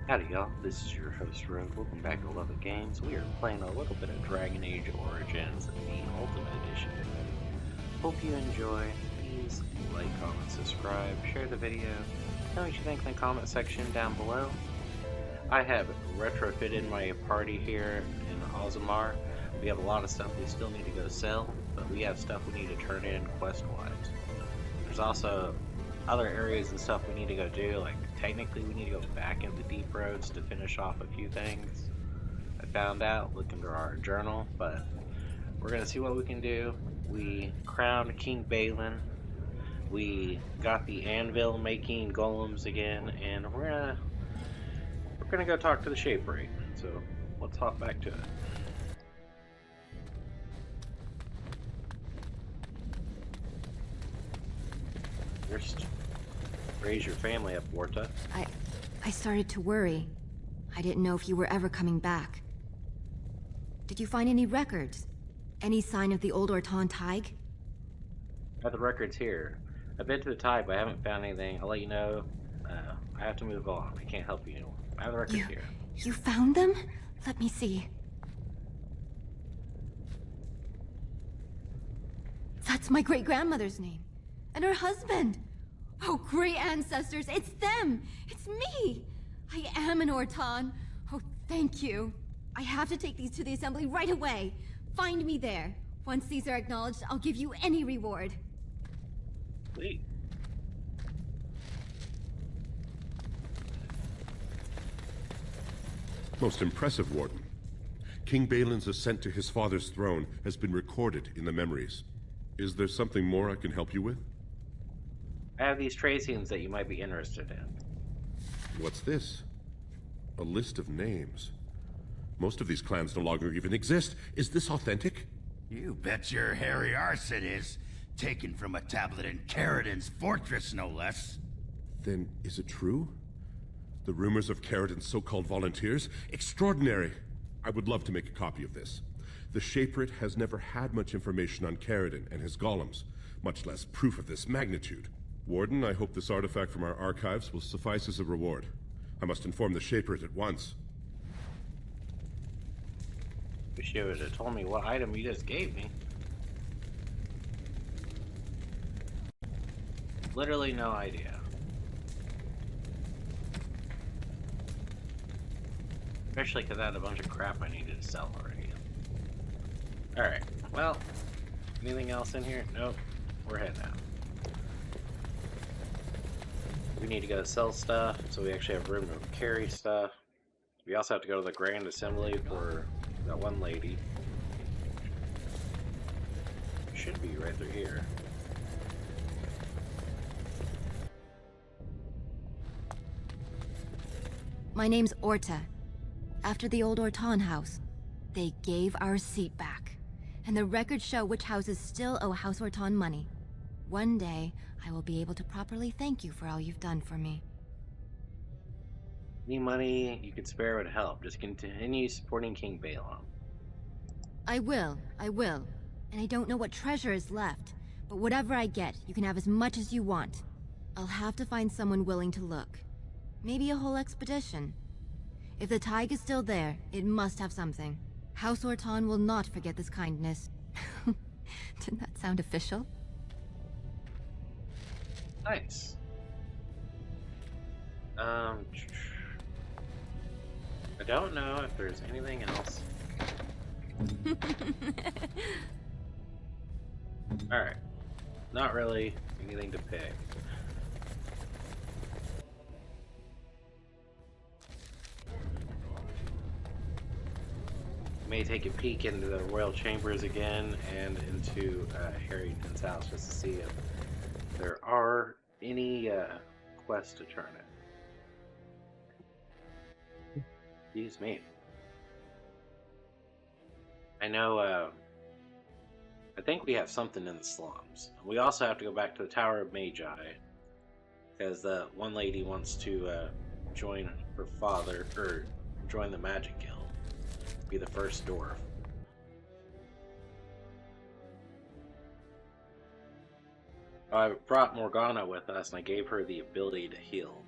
Howdy y'all, this is your host Rogue. Welcome back to LovettGamez. We are playing a little bit of Dragon Age Origins, the Ultimate Edition today. Hope you enjoy. Please like, comment, subscribe, share the video. Tell me what you think in the comment section down below. I have retrofitted my party here in Ozamar. We have a lot of stuff we still need to go sell, but we have stuff we need to turn in quest-wise. There's also other areas and stuff we need to go do, like technically we need to go back into Deep Roads to finish off a few things. I found out looking through our journal, but we're gonna see what we can do. We crowned King Balin, we got the anvil making golems again, and we're gonna go talk to the Shape Rate. So let's hop back to it. First, raise your family up, Warta. I started to worry. I didn't know if you were ever coming back. Did you find any records? Any sign of the old Orton Tig? I have the records here. I've been to the Tide, but I haven't found anything. I'll let you know. I have to move on. I can't help you anymore. I have the records here. You found them? Let me see. That's my great-grandmother's name. And her husband. Oh, great ancestors, it's them! It's me! I am an Orton. Oh, thank you. I have to take these to the assembly right away. Find me there. Once these are acknowledged, I'll give you any reward. Sweet. Most impressive, Warden. King Balin's ascent to his father's throne has been recorded in the memories. Is there something more I can help you with? I have these tracings that you might be interested in. What's this? A list of names. Most of these clans no longer even exist. Is this authentic? You bet your hairy arse it is. Taken from a tablet in Caridin's fortress, no less. Then is it true? The rumors of Caridin's so-called volunteers? Extraordinary! I would love to make a copy of this. The Shaperate has never had much information on Caridin and his golems, much less proof of this magnitude. Warden, I hope this artifact from our archives will suffice as a reward. I must inform the Shaperate at once. Wish you would have told me what item you just gave me. Literally no idea. Especially because I had a bunch of crap I needed to sell already. Alright, well, anything else in here? Nope. We're heading out. We need to go sell stuff, so we actually have room to carry stuff. We also have to go to the Grand Assembly for that one lady. Should be right through here. My name's Orta. After the old Orton house, they gave our seat back. And the records show which houses still owe House Orton money. One day, I will be able to properly thank you for all you've done for me. Any money you could spare would help. Just continue supporting King Balin. I will. And I don't know what treasure is left, but whatever I get, you can have as much as you want. I'll have to find someone willing to look. Maybe a whole expedition. If the Tig is still there, it must have something. House Orton will not forget this kindness. Didn't that sound official? Nice. I don't know if there's anything else. Alright. Not really anything to pick. May take a peek into the royal chambers again and into Harrington's house just to see if there are any quests to turn in. Excuse me. I know, I think we have something in the slums. We also have to go back to the Tower of Magi, because the one lady wants to join her father, or join the Magic Guild. Be the first dwarf. I brought Morgana with us and I gave her the ability to heal.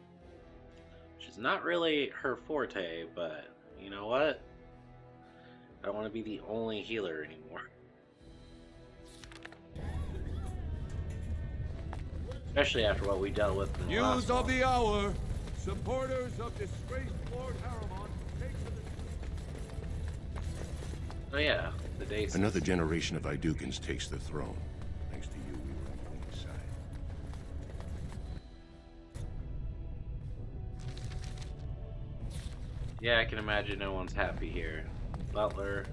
which is not really her forte, but you know what? I don't want to be the only healer anymore. Especially after what we dealt with in the last News of one. the hour. Supporters of disgraced Lord Harriman take to the... Oh yeah, the days. Another generation of Idukins takes the throne. Thanks to you, we were on the winning side. Yeah, I can imagine no one's happy here. Butler,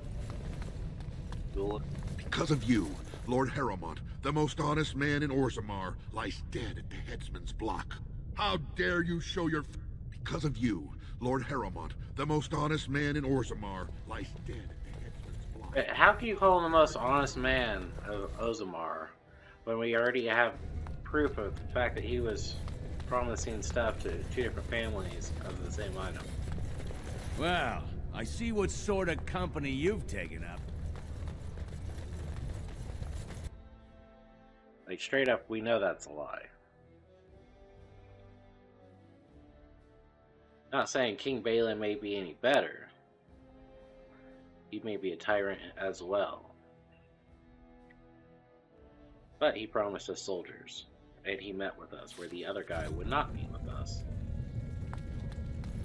Ghoul. Because of you, Lord Harriman, the most honest man in Orzammar, lies dead at the headsman's block. How dare you show your... Because of you, Lord Harriman, the most honest man in Orzammar, lies dead at the headsman's block. How can you call him the most honest man of Ozamar when we already have proof of the fact that he was promising stuff to two different families of the same item? Well, I see what sort of company you've taken up. Like, straight up, we know that's a lie. Not saying King Balin may be any better. He may be a tyrant as well. But he promised us soldiers, and he met with us, where the other guy would not meet with us.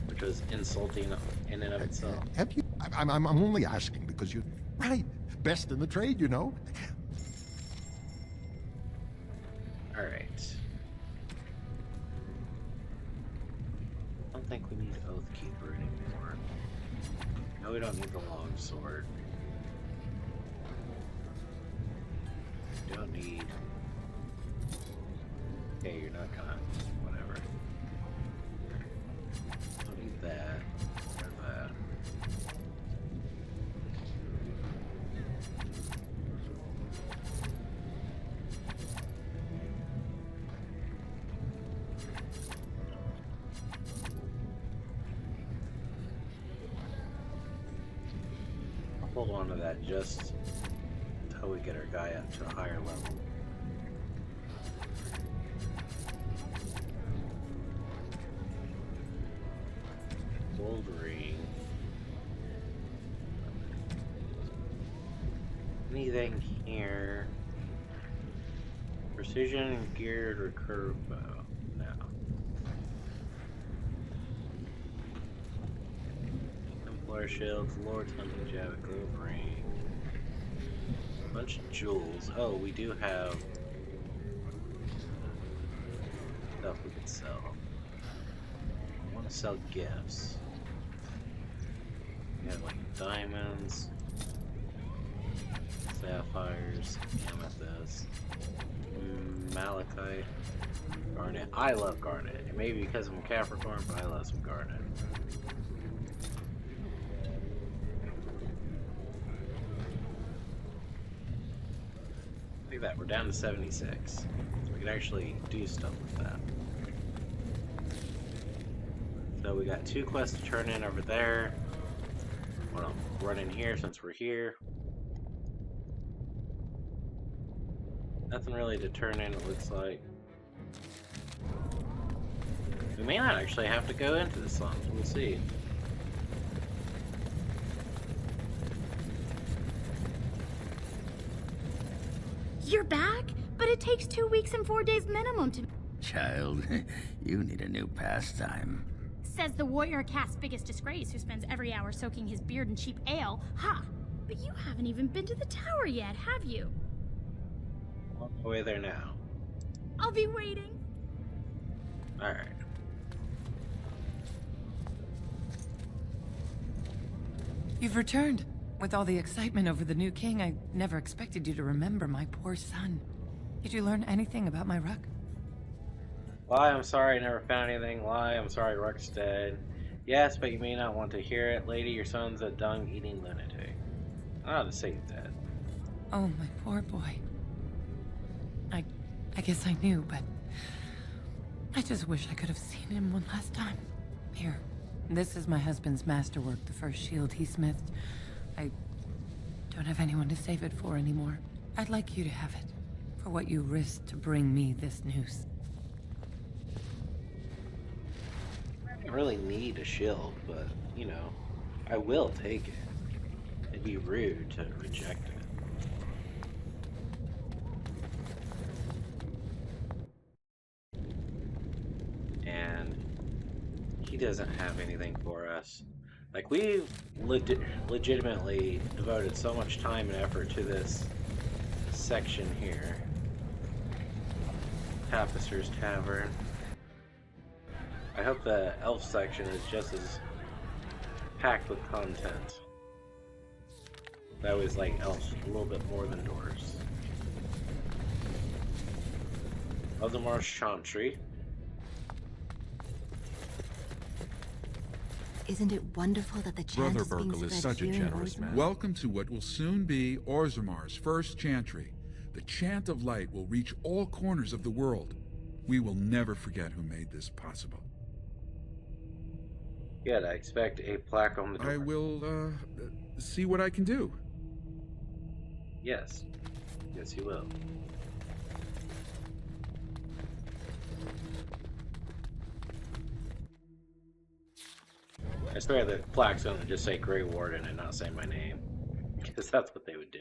Which was insulting in and of itself. Have you? I'm only asking because you're right. Best in the trade, you know. Alright. I don't think we need Oathkeeper anymore. No, we don't need the long sword. We don't need... Okay, you're not gonna... whatever. Don't need that. Or that. Hold on to that just until we get our guy up to a higher level. Gold ring. Anything here? Precision geared or curved bow? No. Templar shields, Lord's hunting jab, gold ring. Bunch of jewels. Oh, we do have stuff we can sell. I want to sell gifts. We have like diamonds, sapphires, amethyst, malachite, garnet. I love garnet. It may be because I'm a Capricorn, but I love some garnet. Look at that, we're down to 76. So we can actually do stuff with that. So we got 2 quests to turn in over there. Well, run in here since we're here. Nothing really to turn in, it looks like. We may not actually have to go into the slums, we'll see. You're back? But it takes 2 weeks and 4 days minimum to... Child, you need a new pastime. Says the warrior caste's biggest disgrace who spends every hour soaking his beard in cheap ale. Ha! But you haven't even been to the tower yet, have you? On the way there now. I'll be waiting. Alright. You've returned. With all the excitement over the new king, I never expected you to remember my poor son. Did you learn anything about my ruck? Lie, I'm sorry, I never found anything. Lie, I'm sorry, Ruck's dead. Yes, but you may not want to hear it. Lady, your son's a dung-eating lunatic. I don't know how to say that. Oh, my poor boy. I guess I knew, but... I just wish I could have seen him one last time. Here, this is my husband's masterwork, the first shield he smithed. I don't have anyone to save it for anymore. I'd like you to have it, for what you risked to bring me this news. don't really need a shield, but, you know, I will take it. It'd be rude to reject it. And he doesn't have anything for us. Like, we've legitimately devoted so much time and effort to this section here. Tapestry's Tavern. I hope the elf section is just as packed with content. I always like elves a little bit more than dwarves. Ozamar's Chantry. Isn't it wonderful that the chant Brother is being Burkle is spread such a here in generous Orzammar? man. Welcome to what will soon be Orzammar's first chantry. The chant of light will reach all corners of the world. We will never forget who made this possible. Yeah, I expect a plaque on the door. I will, see what I can do. Yes. Yes, you will. I swear the plaque's gonna just say Grey Warden and not say my name. Because that's what they would do.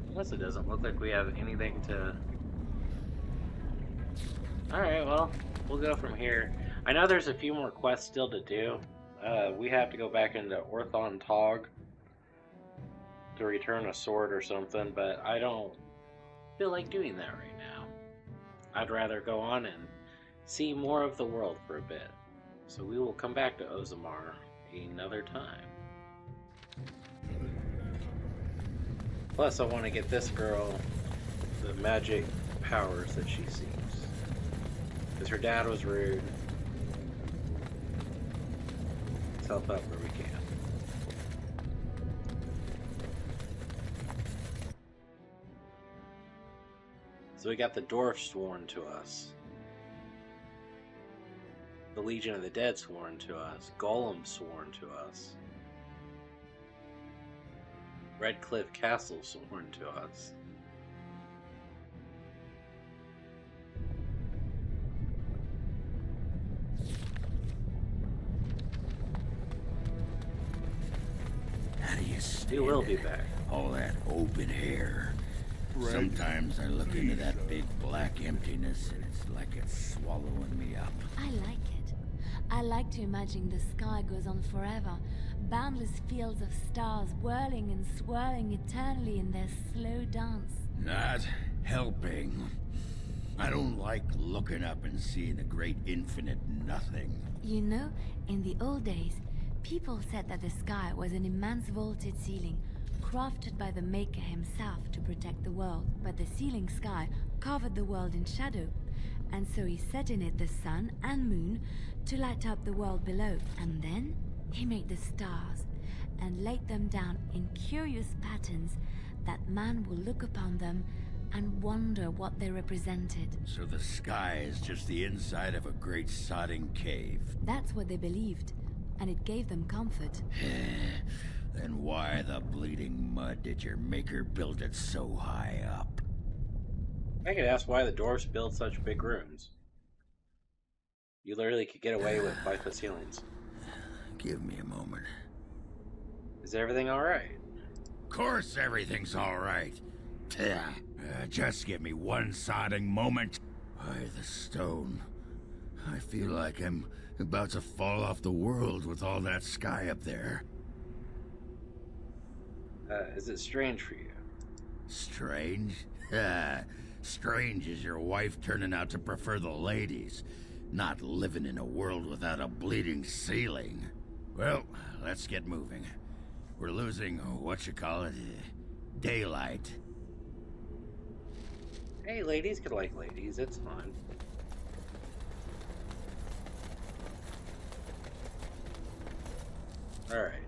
Unless it doesn't look like we have anything to... Alright, well, we'll go from here. I know there's a few more quests still to do. We have to go back into Orthon Tog to return a sword or something, but I don't feel like doing that right now. I'd rather go on and see more of the world for a bit. So we will come back to Orzammar another time. Plus, I want to get this girl the magic powers that she seeks. Because her dad was rude. Let's help out where we can. So we got the dwarf sworn to us. The Legion of the Dead sworn to us. Golem sworn to us. Redcliffe Castle sworn to us. How do you stand We will it? be back. All that open hair. Right. Sometimes I look into that big black emptiness and it's like it's swallowing me up. I like it. I like to imagine the sky goes on forever. Boundless fields of stars whirling and swirling eternally in their slow dance. Not helping. I don't like looking up and seeing the great infinite nothing. You know, in the old days, people said that the sky was an immense vaulted ceiling, crafted by the Maker himself to protect the world. But the ceiling sky covered the world in shadow, and so he set in it the sun and moon to light up the world below. And then he made the stars and laid them down in curious patterns that man will look upon them and wonder what they represented. So the sky is just the inside of a great sodding cave. That's what they believed, and it gave them comfort. Then why the bleeding mud did your maker build it so high up? I could ask why the dwarves build such big rooms. You literally could get away with 5-foot ceilings. Give me a moment. Is everything alright? Of course everything's alright. Just give me one sodding moment. Why, the stone. I feel like I'm about to fall off the world with all that sky up there. Is it strange for you? Strange? Strange is your wife turning out to prefer the ladies, not living in a world without a bleeding ceiling. Well, let's get moving. We're losing, daylight. Hey, ladies could like ladies, it's fine. Alright.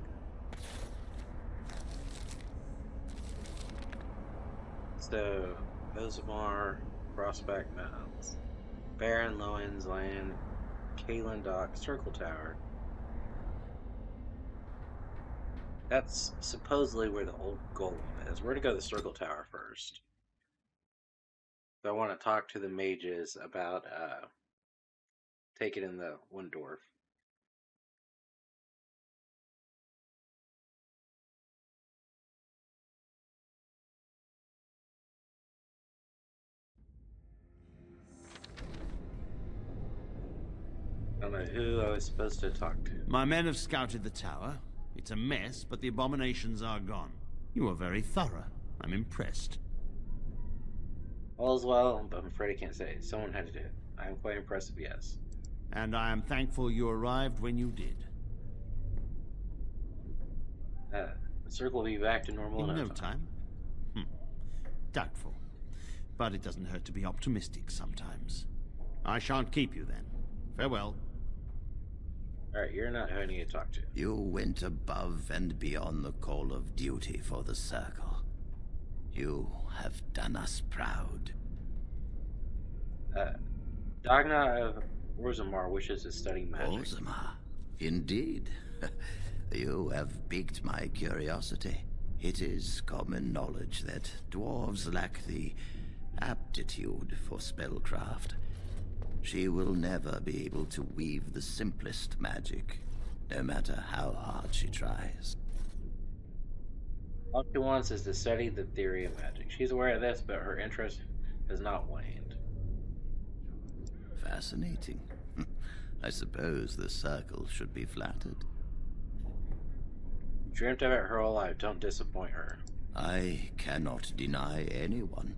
So, Ozamar, Prospect Mountains, Baron Lowen's Land, Kalen Dock, Circle Tower. That's supposedly where the old golem is. We're gonna go to the Circle Tower first. So I want to talk to the mages about taking in the one dwarf. I don't know who I was supposed to talk to. My men have scouted the tower. It's a mess, but the abominations are gone. You are very thorough. I'm impressed. All's well, but I'm afraid I can't say. Someone had to do it. I am quite impressive, yes. And I am thankful you arrived when you did. The circle will be back to normal in no time. Doubtful. But it doesn't hurt to be optimistic sometimes. I shan't keep you then. Farewell. Alright, you're not who I need to talk to. You went above and beyond the call of duty for the Circle. You have done us proud. Dagna of Orzammar wishes to study magic. Orzammar? Indeed. You have piqued my curiosity. It is common knowledge that dwarves lack the aptitude for spellcraft. She will never be able to weave the simplest magic, no matter how hard she tries. All she wants is to study the theory of magic. She's aware of this, but her interest has not waned. Fascinating. I suppose the Circle should be flattered. Dreamt of it her whole life. Don't disappoint her. I cannot deny anyone,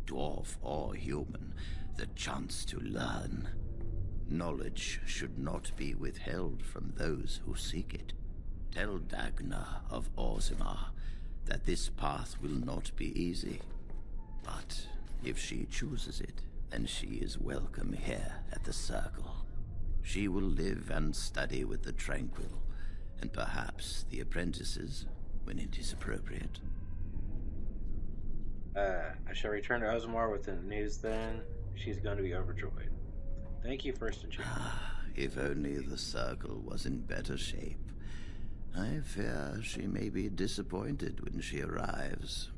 dwarf or human, the chance to learn. Knowledge should not be withheld from those who seek it. Tell Dagna of Orzammar that this path will not be easy. But if she chooses it, then she is welcome here at the Circle. She will live and study with the Tranquil, and perhaps the apprentices, when it is appropriate. I shall return to Orzammar with the news then. She's going to be overjoyed. Thank you, First and Chief. If only the Circle was in better shape. I fear she may be disappointed when she arrives.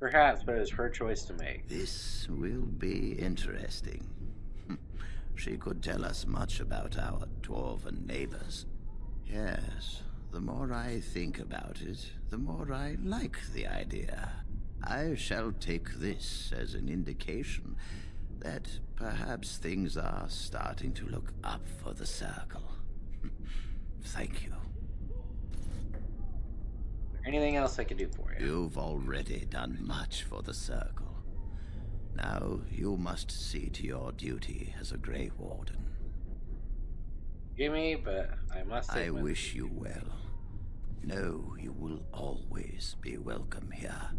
Perhaps, but it's her choice to make. This will be interesting. She could tell us much about our dwarven neighbors. Yes, the more I think about it, the more I like the idea. I shall take this as an indication that perhaps things are starting to look up for the Circle. Thank you. Anything else I can do for you? You've already done much for the Circle. Now you must see to your duty as a Grey Warden. Gimme, but I must say... I wish you well. Know you will always be welcome here.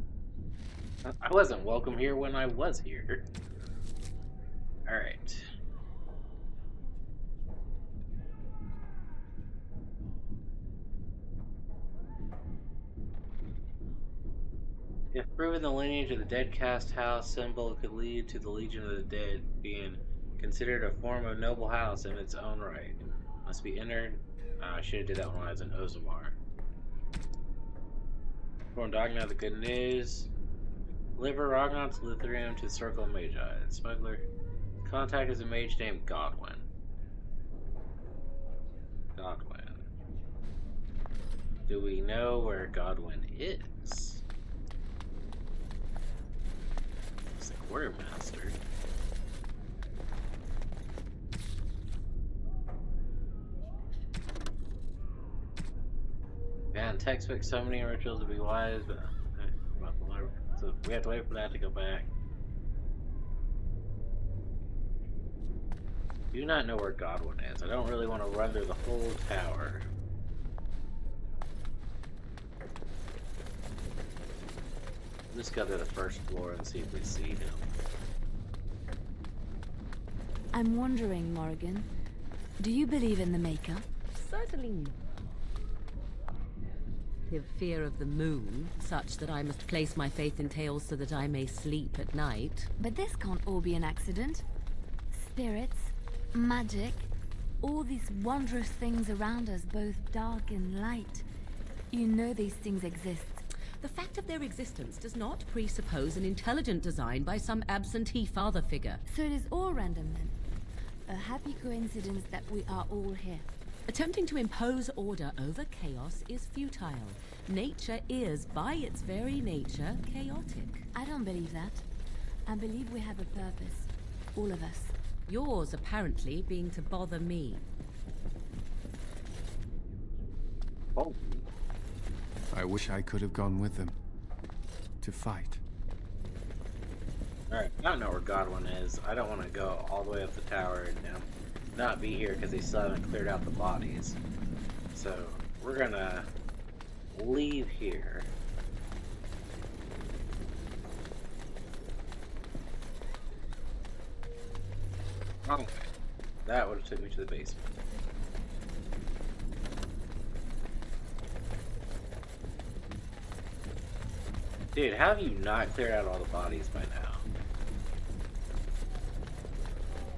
I wasn't welcome here when I was here. Alright. If proven, the lineage of the Dead Cast House symbol could lead to the Legion of the Dead being considered a form of noble house in its own right. Must be entered. I should have did that when I was in Orzammar. From Dagna, the good news. Deliver Ragnar's Lutherium to the Circle of Magi. The smuggler. Contact is a mage named Godwin. Godwin. Do we know where Godwin is? He's the quartermaster. Man, textbook summoning rituals would be wise, but so we have to wait for that to go back. Do not know where Godwin is. I don't really want to run through the whole tower. Let's go to the first floor and see if we see him. I'm wondering, Morgan, do you believe in the Maker? Certainly not. collective fear of the moon, such that I must place my faith in tales so that I may sleep at night. But this can't all be an accident. Spirits, magic, all these wondrous things around us, both dark and light. You know these things exist. The fact of their existence does not presuppose an intelligent design by some absentee father figure. So it is all random then. A happy coincidence that we are all here. Attempting to impose order over chaos is futile. Nature is, by its very nature, chaotic. I don't believe that. I believe we have a purpose. All of us. Yours, apparently, being to bother me. Oh. I wish I could have gone with them. To fight. Alright, I don't know where Godwin is. I don't want to go all the way up the tower and not be here because they still haven't cleared out the bodies. So, we're gonna leave here. Okay. That would have took me to the basement. Dude, how have you not cleared out all the bodies by now?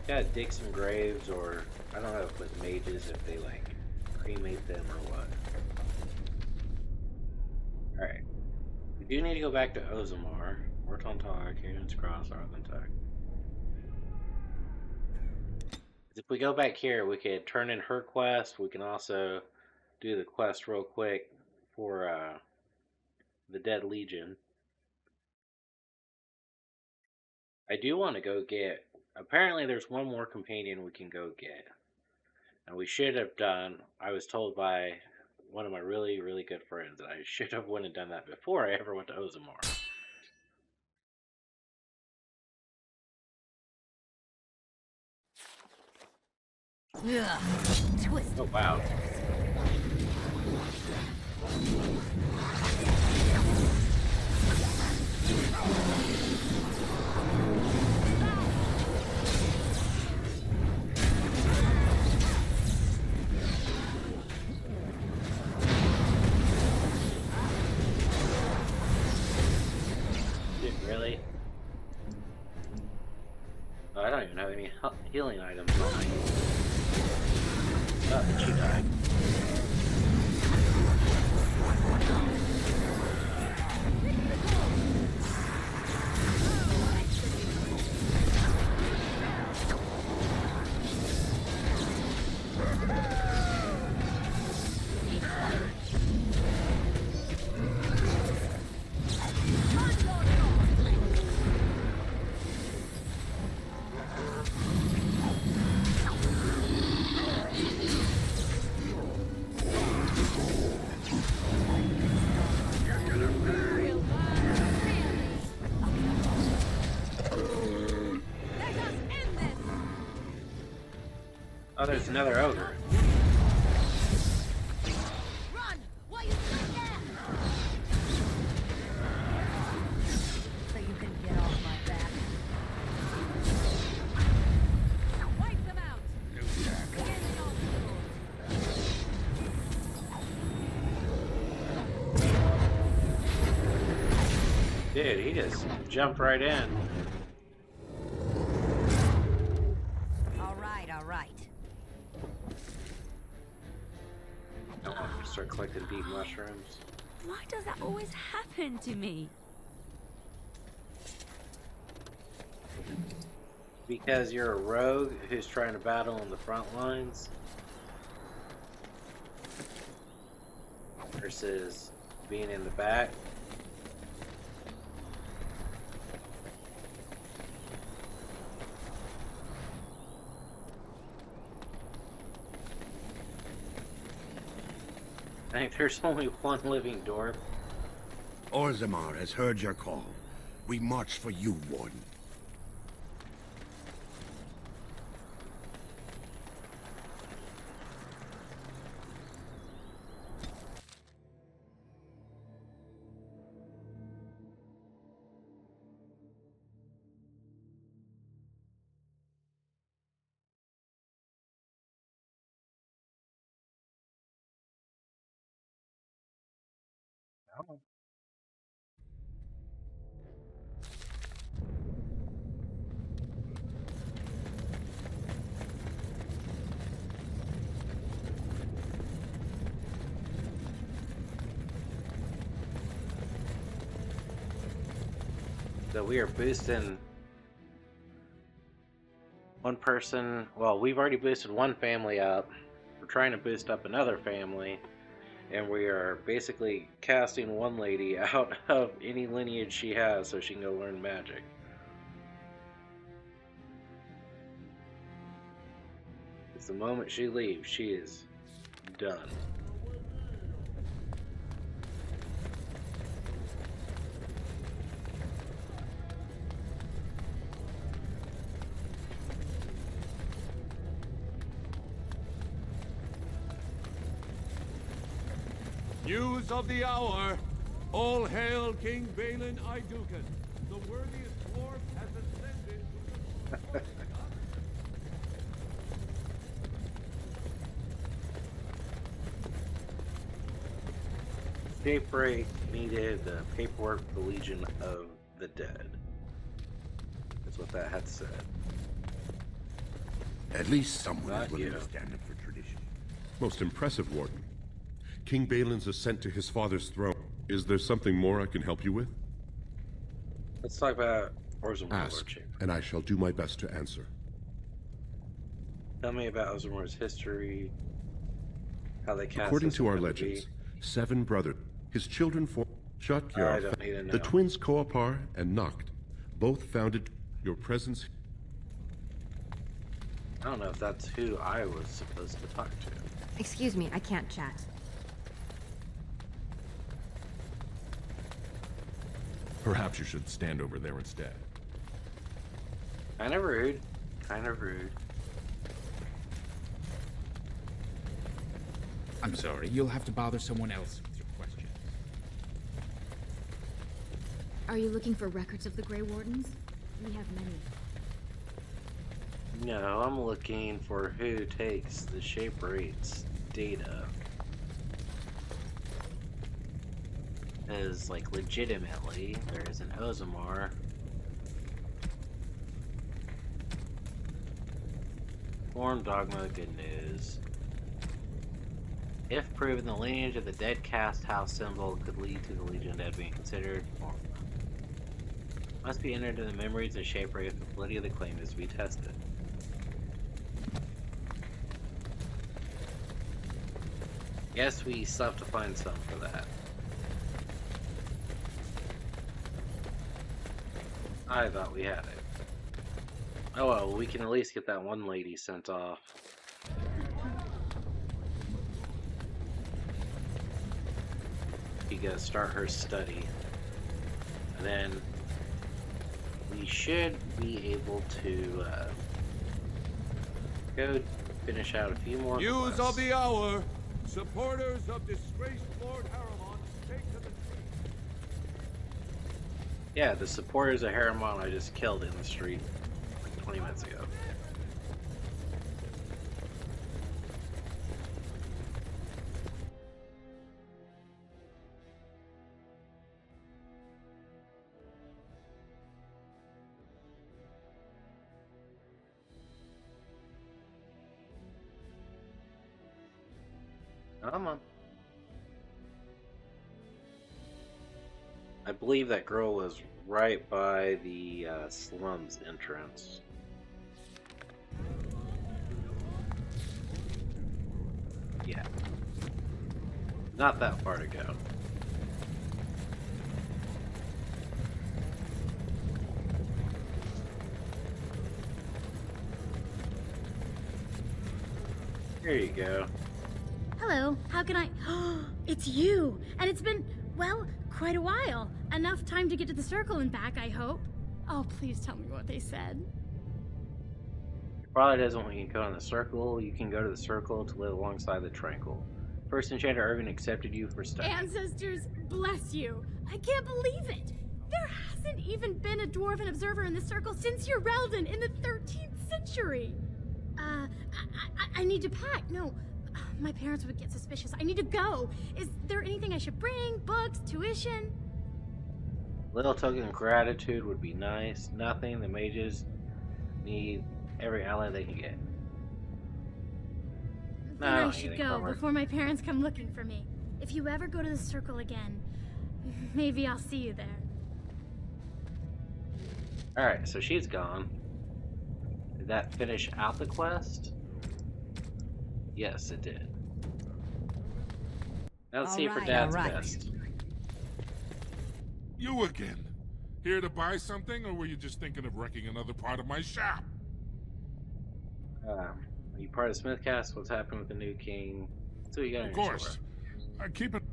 Gotta dig some graves, or I don't know if with mages, if they like cremate them or what. Alright. We do need to go back to Ozamar. Ortontar, Kieran's Cross, Arlentar. If we go back here, we could turn in her quest. We can also do the quest real quick for the Dead Legion. I do want to go get... Apparently there's one more companion we can go get. And we should have done... I was told by one of my really, really good friends that I should have went and done that before I ever went to Ozamar. Ugh. Twist. Oh, wow. Dude, really? Oh, I don't even have any healing items on me. Oh, she died. Oh, there's another ogre. Run! Why you still there? So you can get off my back. Wipe them out! Dude, he just jumped right in. All right. I want to start collecting deep mushrooms. Why does that always happen to me? Because you're a rogue who's trying to battle on the front lines versus being in the back. I think there's only one living dwarf. Orzammar has heard your call. We march for you, Warden. So we are boosting one person. Well, we've already boosted one family up. We're trying to boost up another family. And we are basically casting one lady out of any lineage she has so she can go learn magic. Because the moment she leaves, she is done. News of the hour. All hail King Balin Idukan. The worthiest dwarf has ascended to the Shaperay needed the paperwork for the Legion of the Dead. That's what that had said. At least someone Not is willing you. to stand up for tradition. Most impressive, Warden. King Balin's ascent to his father's throne. Is there something more I can help you with? Let's talk about Orzammar Ask, Lordship. and I shall do my best to answer. Tell me about Orzammar's history, how they cast According this to our one legends, 7 brothers, his children formed I Shotgyar, don't need to know. the twins Koapar and Noct, both founded your presence. I don't know if that's who I was supposed to talk to. Excuse me, I can't chat. Perhaps you should stand over there instead. Kind of rude. Kind of rude. I'm sorry, you'll have to bother someone else with your question. Are you looking for records of the Grey Wardens? We have many. No, I'm looking for who takes the shape rates data. Because, like, legitimately, there is an Orzammar. Form dogma, good news. If proven, the lineage of the dead cast house symbol could lead to the Legion of Dead being considered formed. Must be entered in the memories of shape ray if the validity of the claim is to be tested. Guess we still have to find some for that. I thought we had it. Oh well, we can at least get that one lady sent off. You gotta start her study. And then we should be able to go finish out a few more News quests. of the hour. Supporters of disgraced Lord Harriman take to the street. Yeah, the supporters of Harriman I just killed in the street like 20 minutes ago. Come on. I believe that girl was right by the slums entrance. Yeah. Not that far to go. Here you go. Hello, how can I... It's you! And it's been, well, quite a while. Enough time to get to the circle and back, I hope. Oh, please tell me what they said. Your father doesn't want you to go in the circle. You can go to the circle to live alongside the tranquil. First Enchanter Irvin accepted you for study. Ancestors, bless you. I can't believe it. There hasn't even been a dwarven observer in the circle since Urelden in the 13th century. I need to pack. No, my parents would get suspicious. I need to go. Is there anything I should bring? Books? Tuition? Little token of gratitude would be nice. Nothing. The mages need every ally they can get. No, Then I ain't should getting go forward. before my parents come looking for me. If you ever go to the circle again, maybe I'll see you there. Alright, so she's gone. Did that finish out the quest? Yes, it did. Now let's see if her dad's best. You again. Here to buy something, or were you just thinking of wrecking another part of my shop? Are you part of Smithcast? What's happened with the new king? So you got Of course. Keep it.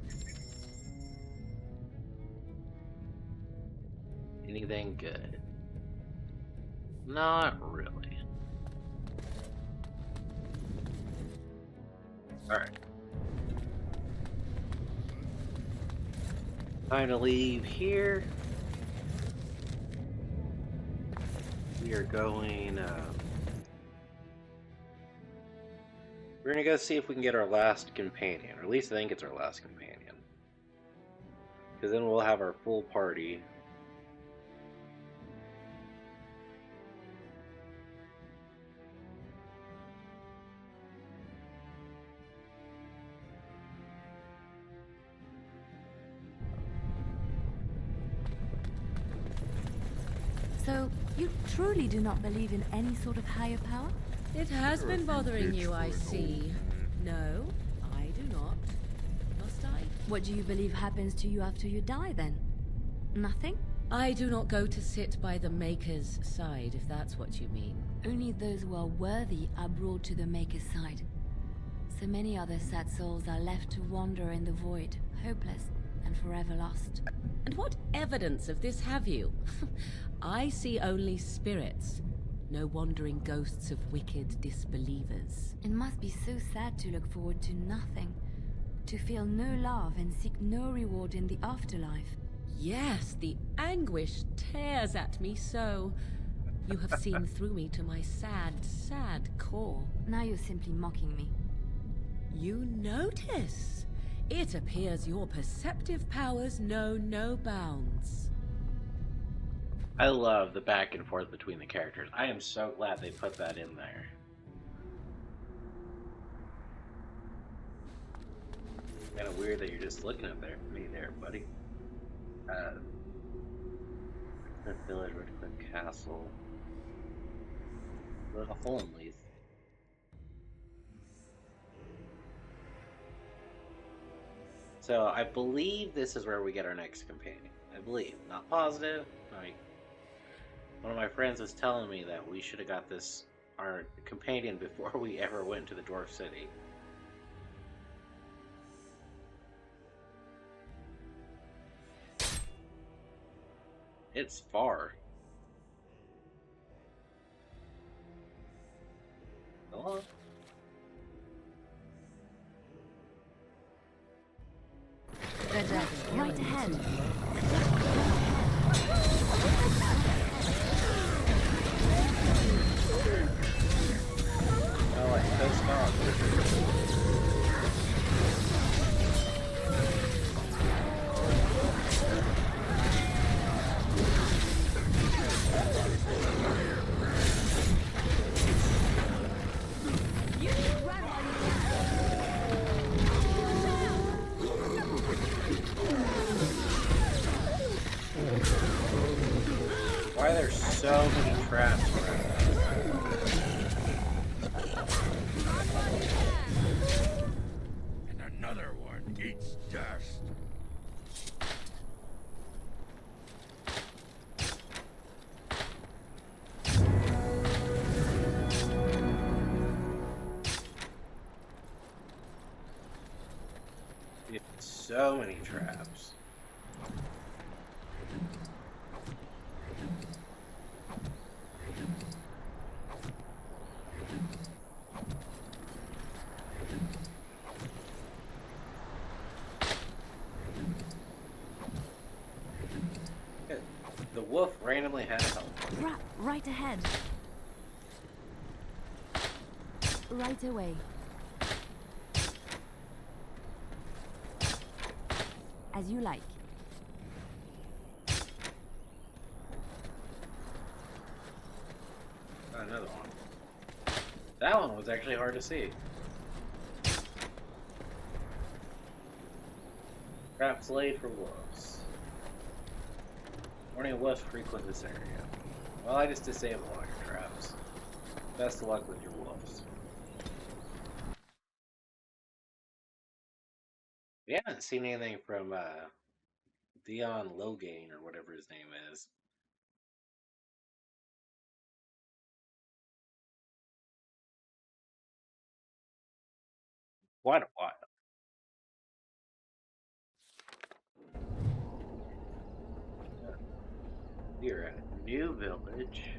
Anything good? Not really. Alright. Time to leave here. We are going, we're gonna go see if we can get our last companion, or at least I think it's our last companion. Because then we'll have our full party. So, you truly do not believe in any sort of higher power? It has been bothering you, I see. No, I do not. Must I? What do you believe happens to you after you die, then? Nothing? I do not go to sit by the Maker's side, if that's what you mean. Only those who are worthy are brought to the Maker's side. So many other sad souls are left to wander in the void, hopeless and forever lost. And what evidence of this have you? I see only spirits, no wandering ghosts of wicked disbelievers. It must be so sad to look forward to nothing, to feel no love and seek no reward in the afterlife. Yes, the anguish tears at me so. You have seen through me to my sad, sad core. Now you're simply mocking me. You notice? It appears your perceptive powers know no bounds. I love the back and forth between the characters. I am so glad they put that in there. Kind of weird that you're just looking at me there, buddy. Smith Village, Redcliffe Castle. Little Holmleys. So I believe this is where we get our next companion. I believe, not positive. Like, one of my friends was telling me that we should have got our companion before we ever went to the Dwarf City. It's far. Hello? Right ahead. Oh, I so strong. Why are there so many traps around? And another one eats dust. So many traps. The wolf randomly had help. Right ahead. Right away. As you like. Another one. That one was actually hard to see. Traps laid for wolves. Warning, wolves frequent this area. Well, I just disabled all your traps. Best of luck with your wolves. We haven't seen anything from Dion Logain or whatever his name is. Quite a while. You're at a new village.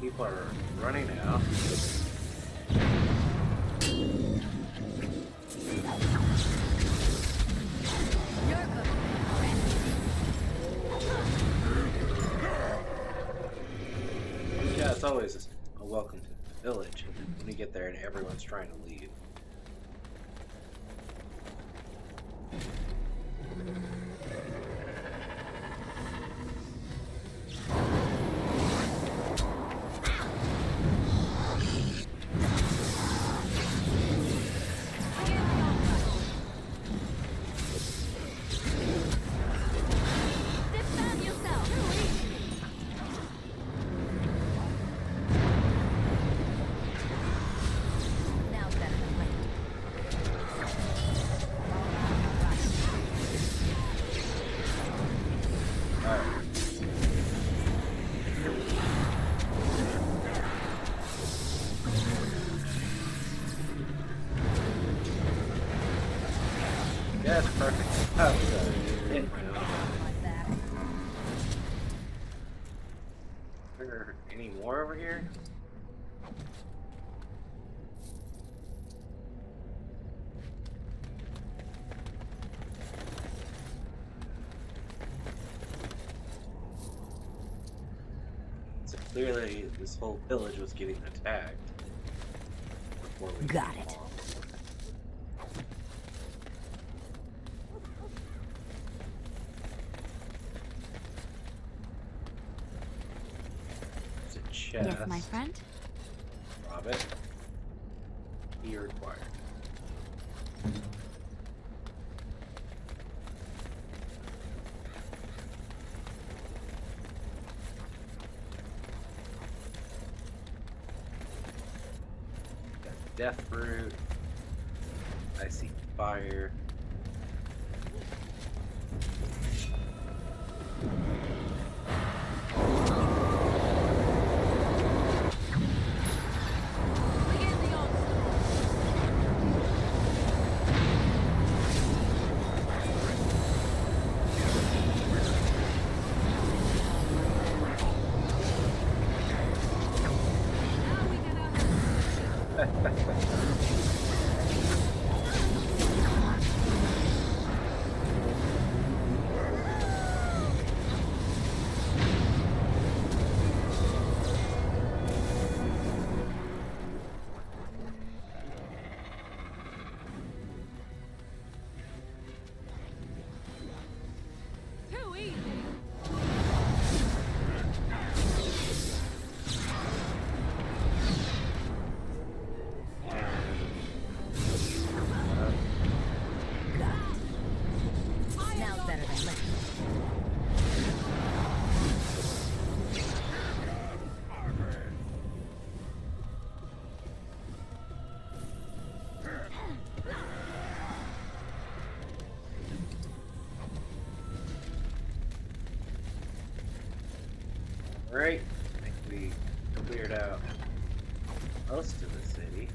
People are running out. Yeah, it's always a welcome to the village when you get there and everyone's trying to leave. Defend yourself! Now better than late. Yeah, it's perfect. That was it. Are there any more over here? So clearly, this whole village was getting attacked. Before we Got it. There's a chest. Yes, my friend? Rob it. Key required. Got death root. I see fire. Too easy. Now better than late. Alright, I think we cleared out most of the city.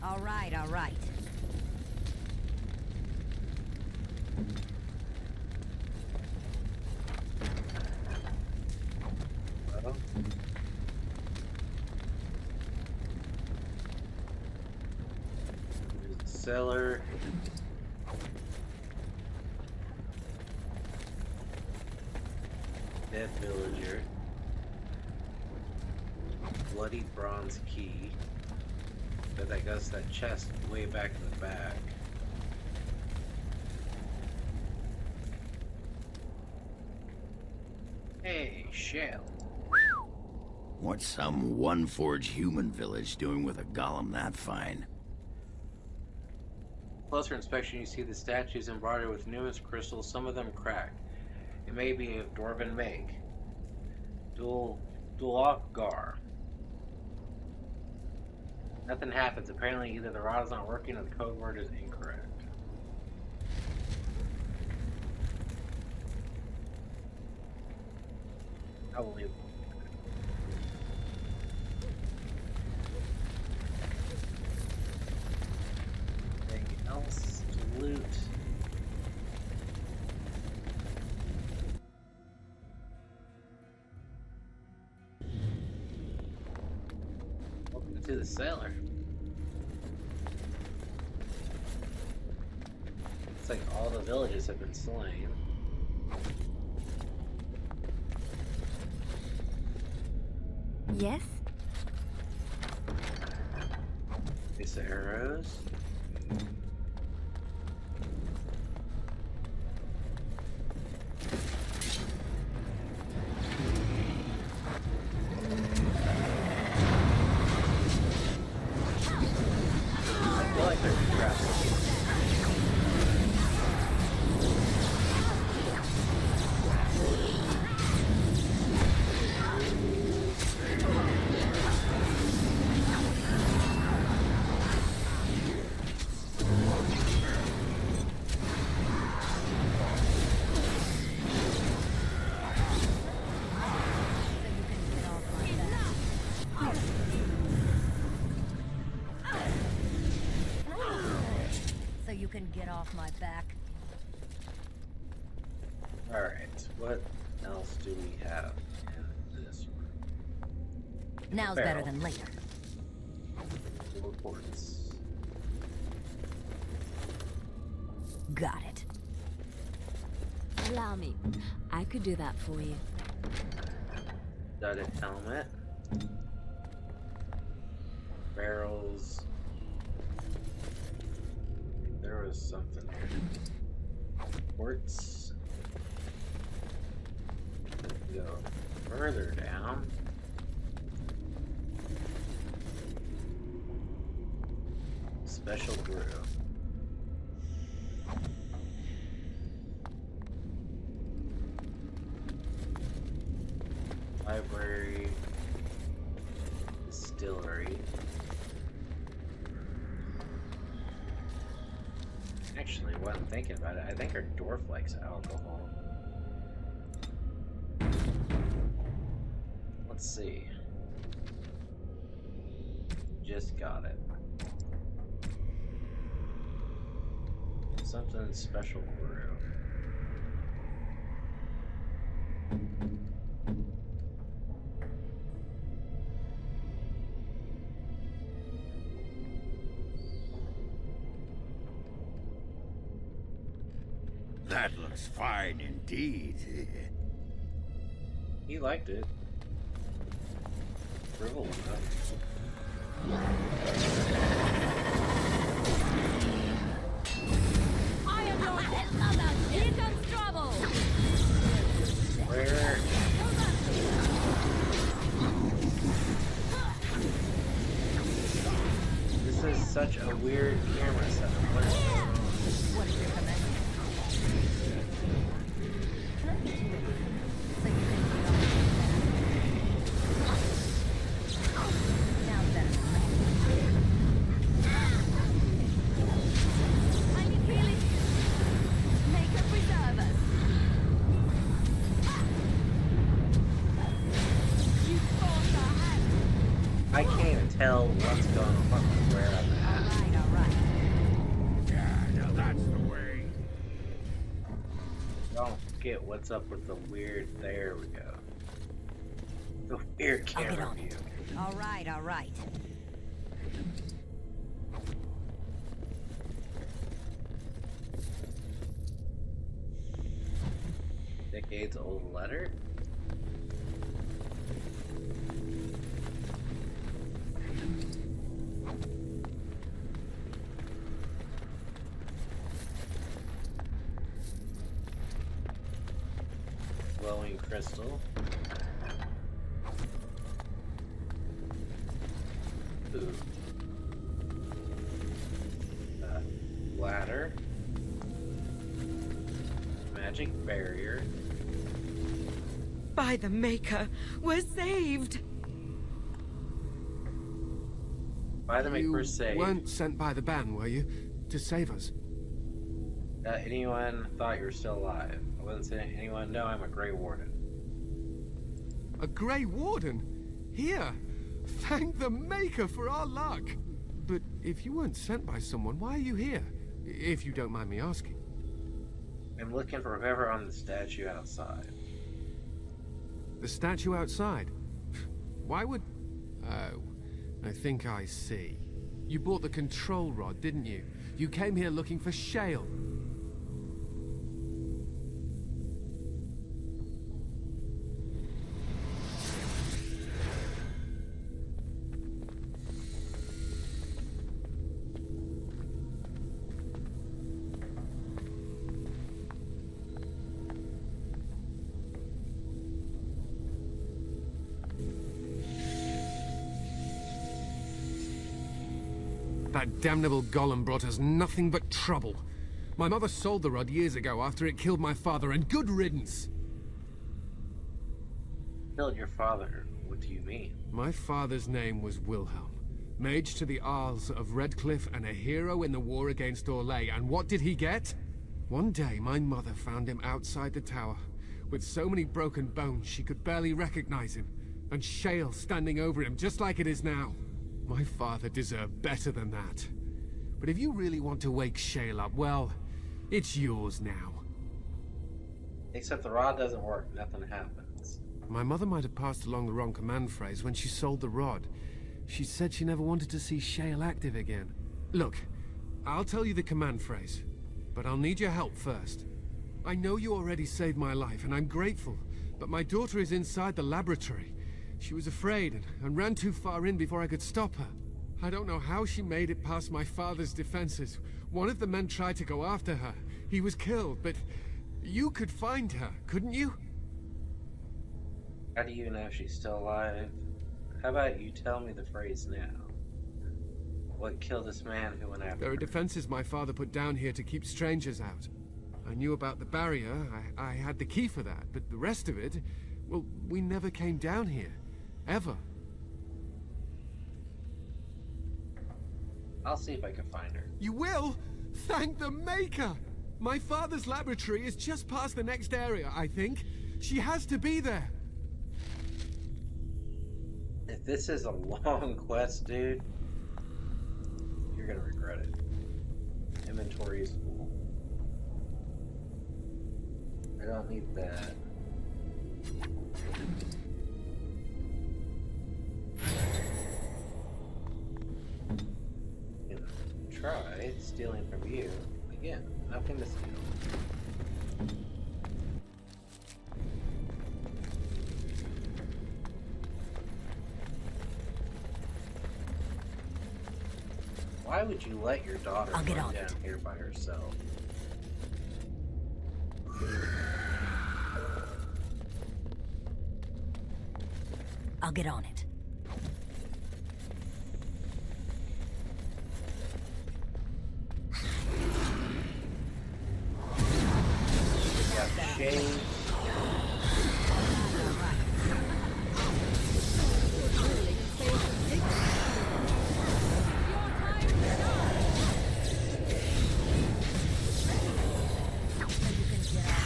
All right, all right. Well, there's the cellar. Dead villager. Bloody bronze key. But that goes to that chest way back in the back. Hey, shell. What's some one-forged human village doing with a golem that fine? Closer inspection, you see the statues embroidered with newest crystals, some of them cracked. It may be of dwarven make. Dulokgar. Nothing happens. Apparently either the rod is not working or the code word is incorrect. I will leave. Anything else to loot? Welcome to the cellar. Looks like all the villages have been slain. Yes? These arrows. I feel like they're trapped. So you can get off my back. Alright, what else do we have in this room? Now's better than later. Reports. Got it. Allow me. I could do that for you. Studded helmet. Barrels. There was something here. Quartz. Go further down. Special brew. Library. Distillery. Actually, what I'm thinking about it, I think our dwarf likes alcohol. Let's see. Just got it. Something special brew. That looks fine indeed. He liked it. Frivolous enough. I am your mother. Here comes trouble. Where? This is such a weird camera setup. What is your command? So you can get off now better. I need healing. Make her preserve us. You forced our hand. I can't even tell what's going on where I'm at. All right. Yeah, now that's the way. Don't get what's up with the weird. There we go. The weird I'll get camera on view. it. All right. Decades old letter. Glowing crystal. Ooh. Ladder. Magic barrier. By the Maker, we're saved! By the Maker, we're saved. You weren't sent by the ban, were you? To save us? Anyone thought you were still alive? I wasn't saying anyone. No, I'm a Grey Warden. A Grey Warden? Here! Thank the Maker for our luck! But if you weren't sent by someone, why are you here? If you don't mind me asking. I'm looking for whoever on the statue outside. The statue outside? Why would... Oh, I think I see. You bought the control rod, didn't you? You came here looking for Shale. That damnable golem brought us nothing but trouble. My mother sold the rod years ago after it killed my father, and good riddance! Killed your father? What do you mean? My father's name was Wilhelm, mage to the Isles of Redcliffe and a hero in the war against Orlais, and what did he get? One day, my mother found him outside the tower, with so many broken bones she could barely recognize him, and Shale standing over him just like it is now. My father deserved better than that. But if you really want to wake Shale up, well, it's yours now. Except the rod doesn't work, nothing happens. My mother might have passed along the wrong command phrase when she sold the rod. She said she never wanted to see Shale active again. Look, I'll tell you the command phrase, but I'll need your help first. I know you already saved my life, and I'm grateful, but my daughter is inside the laboratory. She was afraid and ran too far in before I could stop her. I don't know how she made it past my father's defenses. One of the men tried to go after her. He was killed, but you could find her, couldn't you? How do you know she's still alive? How about you tell me the phrase now? What killed this man who went after There are her? defenses my father put down here to keep strangers out. I knew about the barrier, I had the key for that, but the rest of it, well, we never came down here. Ever. I'll see if I can find her. You will? Thank the Maker! My father's laboratory is just past the next area, I think. She has to be there. If this is a long quest, dude, you're gonna regret it. Inventory is full. I don't need that. Try stealing from you. Again, nothing to steal. Why would you let your daughter run down here by herself? I'll get on it. Shade.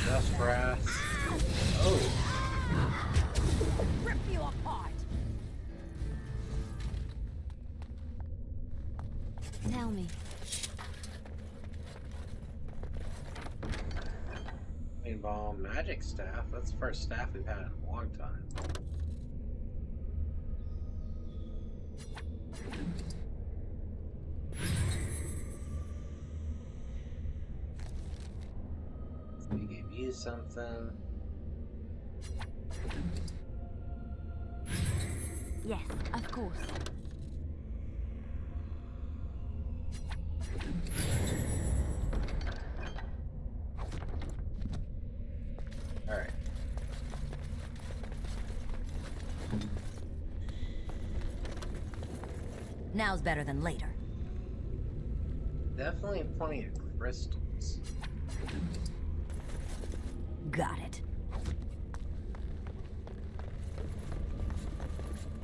Just brass. Oh. Rip you apart. Tell me. Bomb magic staff. That's the first staff we've had in a long time. We gave you something. Yes, of course. Alright. Now's better than later. Definitely plenty of crystals. Got it.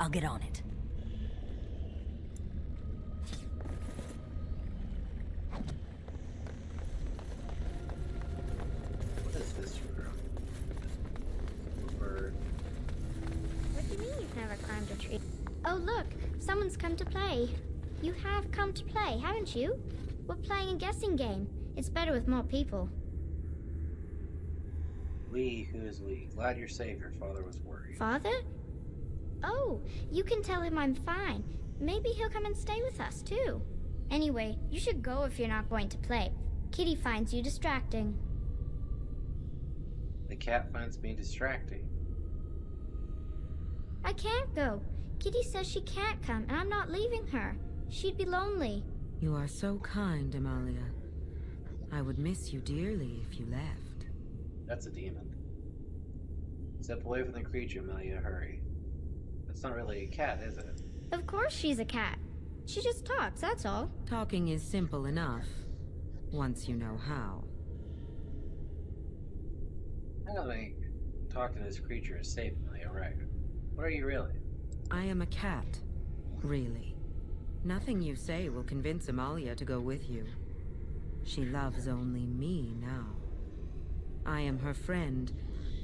I'll get on it. What is this room? Bird. What do you mean you've never climbed a tree? Oh look, someone's come to play. You have come to play, haven't you? We're playing a guessing game. It's better with more people. We, who is we? Glad you're safe. Your father was worried. Father? Oh, you can tell him I'm fine. Maybe he'll come and stay with us, too. Anyway, you should go if you're not going to play. Kitty finds you distracting. The cat finds me distracting. I can't go. Kitty says she can't come, and I'm not leaving her. She'd be lonely. You are so kind, Amalia. I would miss you dearly if you left. That's a demon. Step away from the creature, Amelia. Hurry. That's not really a cat, is it? Of course she's a cat. She just talks, that's all. Talking is simple enough, once you know how. I don't think talking to this creature is safe, Amelia, right? What are you really? I am a cat, really. Nothing you say will convince Amalia to go with you. She loves only me now. I am her friend,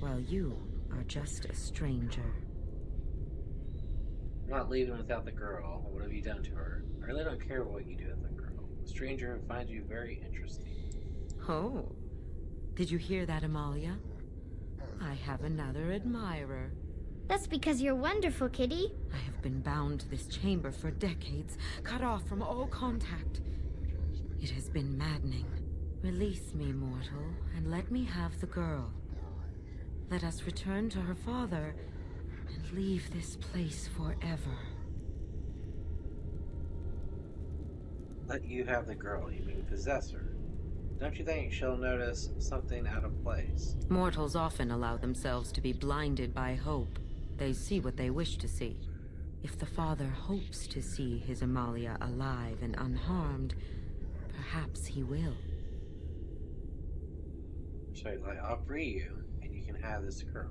while you are just a stranger. I'm not leaving without the girl. What have you done to her? I really don't care what you do with the girl. A stranger who finds you very interesting. Oh, did you hear that, Amalia? I have another admirer. That's because you're wonderful, Kitty. I have been bound to this chamber for decades, cut off from all contact. It has been maddening. Release me, mortal, and let me have the girl. Let us return to her father and leave this place forever. Let you have the girl, you mean possess her. Don't you think she'll notice something out of place? Mortals often allow themselves to be blinded by hope. They see what they wish to see. If the father hopes to see his Amalia alive and unharmed, perhaps he will. So, I'll free you, and you can have this girl.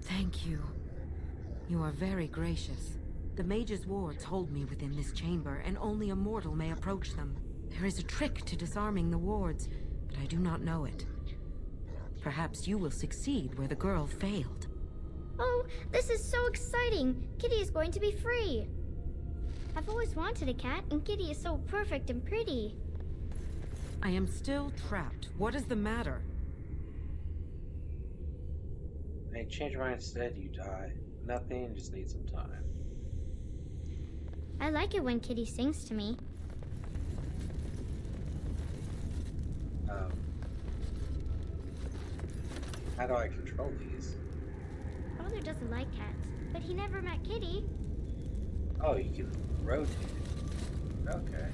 Thank you. You are very gracious. The mage's wards hold me within this chamber, and only a mortal may approach them. There is a trick to disarming the wards, but I do not know it. Perhaps you will succeed where the girl failed. Oh, this is so exciting! Kitty is going to be free! I've always wanted a cat, and Kitty is so perfect and pretty. I am still trapped. What is the matter? Hey, change your mind instead, you die. Nothing, just need some time. I like it when Kitty sings to me. How do I control these? Father doesn't like cats, but he never met Kitty. Oh, you can rotate it. Okay.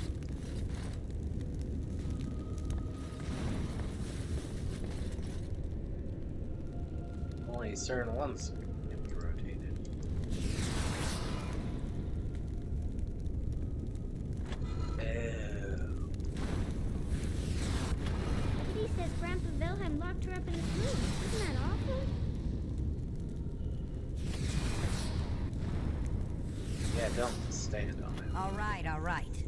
Only certain ones can be rotated. Kitty says Grandpa Wilhelm locked her up in this room. Isn't that awful? Yeah, don't stand on it. All right, all right.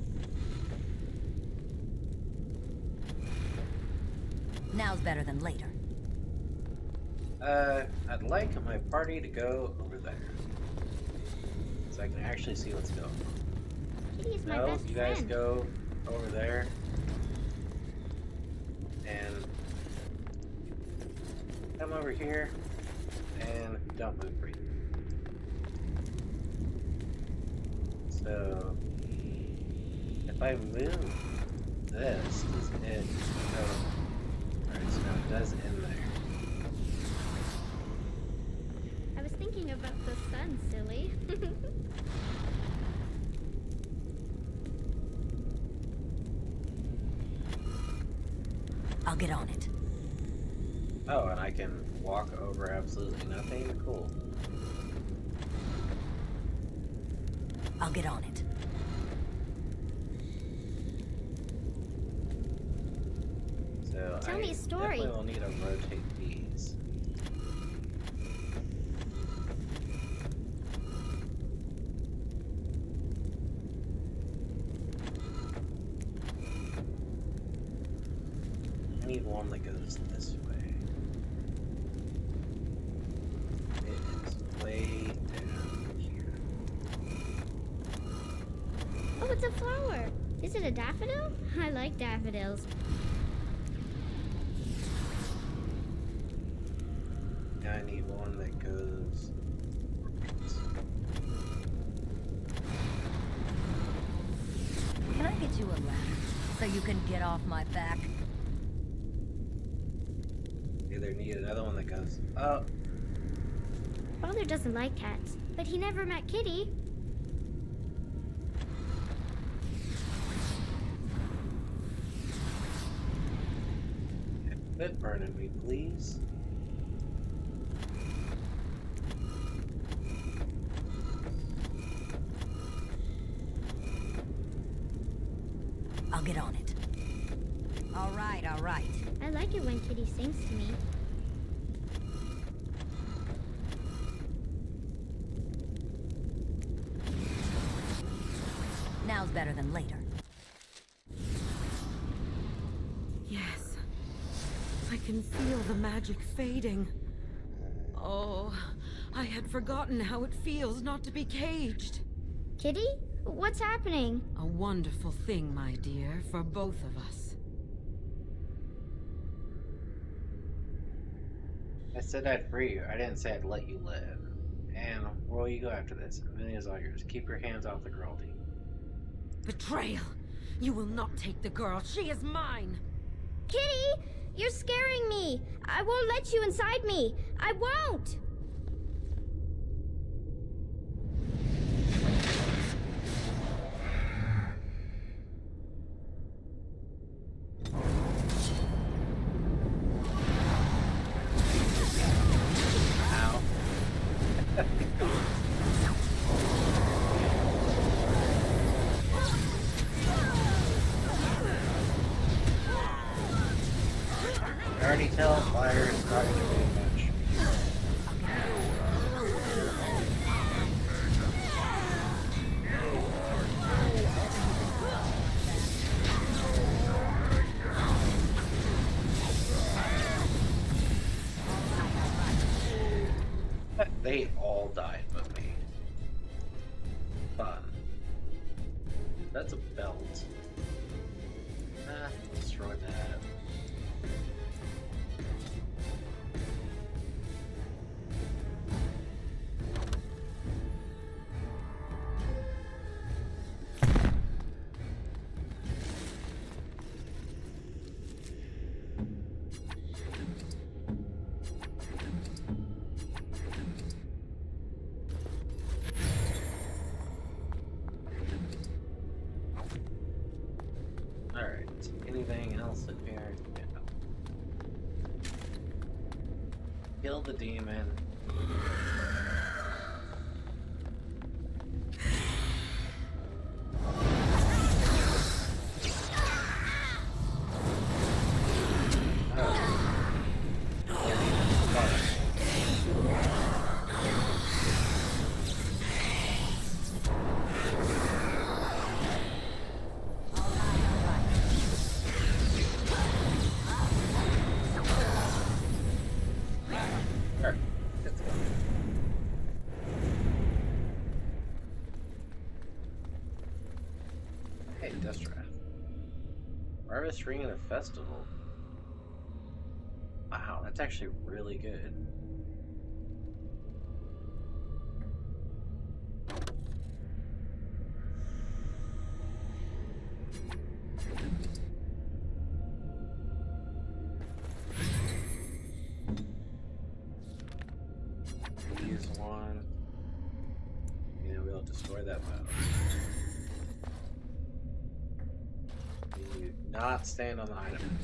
Now's better than later. I'd like my party to go over there. So I can actually see what's going on. Kitty is my No, best you guys friend. go over there. And come over here. And don't move for you. So if I move this, does it go? Alright, so now it does end there. I was thinking about the sun, silly. I'll get on it. Oh, and I can walk over absolutely nothing? Cool. I'll get on it. So Tell me a story. Definitely will need to rotate these. I need one that goes this way. It is way down here. Oh, it's a flower. Is it a daffodil? I like daffodils. I need one that goes right. Can I get you a ladder so you can get off my back? Either need another one that goes up. Father doesn't like cats, but he never met Kitty. Quit burning me, please. I'll get on it. All right, all right. I like it when Kitty sings to me. Now's better than later. Yes. I can feel the magic fading. Oh, I had forgotten how it feels not to be caged. Kitty? What's happening? A wonderful thing, my dear, for both of us. I said I'd free you. I didn't say I'd let you live. And where will you go after this? Amelia's all yours. Keep your hands off the girl, D. Betrayal! You will not take the girl. She is mine! Kitty! You're scaring me! I won't let you inside me! I won't! I already tell fire is not going to do much. They all died but me. Fun. That's a belt. Destroy that. Alright, anything else in here? Yeah. Kill the demon. Hey, Destrath. Harvest Ring of the Festival. Wow, that's actually really good. Use one. And we'll destroy that battle. Do not stand on the item.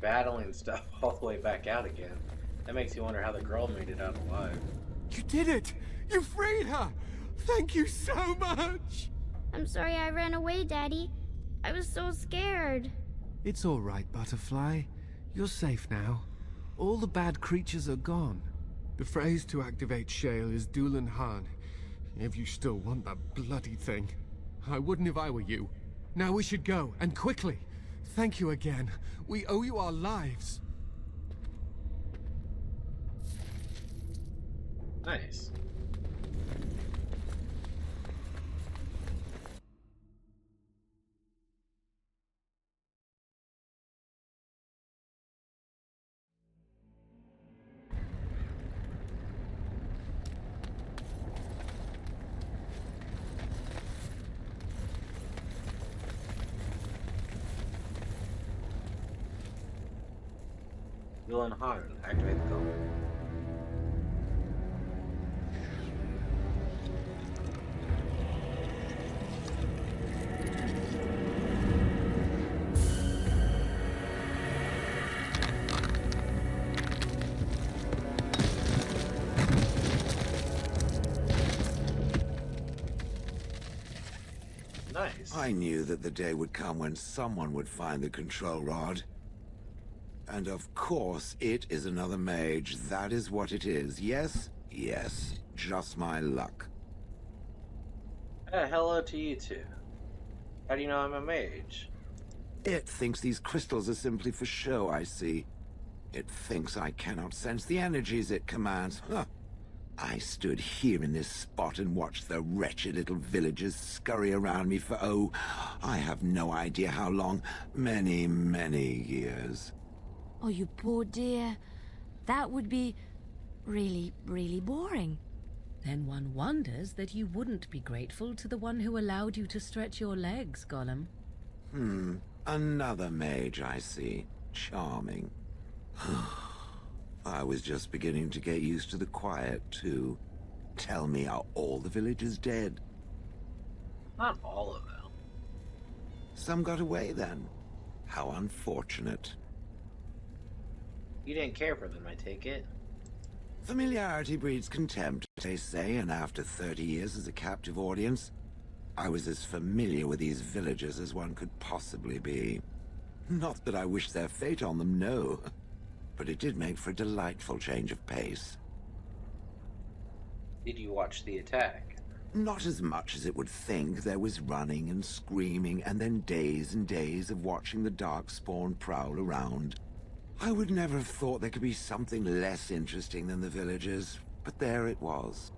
battling stuff all the way back out again. That makes you wonder how the girl made it out alive. You did it! You freed her! Thank you so much! I'm sorry I ran away, Daddy. I was so scared. It's all right, Butterfly. You're safe now. All the bad creatures are gone. The phrase to activate Shale is Dulan Han. If you still want that bloody thing. I wouldn't if I were you. Now we should go, and quickly. Thank you again. We owe you our lives. Nice. Dulan Han, activate the code. Nice. I knew that the day would come when someone would find the control rod. And of course, it is another mage. That is what it is. Yes? Yes. Just my luck. Hello to you two. How do you know I'm a mage? It thinks these crystals are simply for show, I see. It thinks I cannot sense the energies it commands. Huh. I stood here in this spot and watched the wretched little villagers scurry around me for, oh, I have no idea how long. Many, many years. Oh, you poor dear. That would be really, really boring. Then one wonders that you wouldn't be grateful to the one who allowed you to stretch your legs, Gollum. Another mage, I see. Charming. I was just beginning to get used to the quiet, too. Tell me, are all the villagers dead? Not all of them. Some got away, then. How unfortunate. You didn't care for them, I take it? Familiarity breeds contempt, they say, and after 30 years as a captive audience, I was as familiar with these villagers as one could possibly be. Not that I wish their fate on them, no. But it did make for a delightful change of pace. Did you watch the attack? Not as much as it would think. There was running and screaming, and then days and days of watching the Darkspawn prowl around. I would never have thought there could be something less interesting than the villagers, but there it was.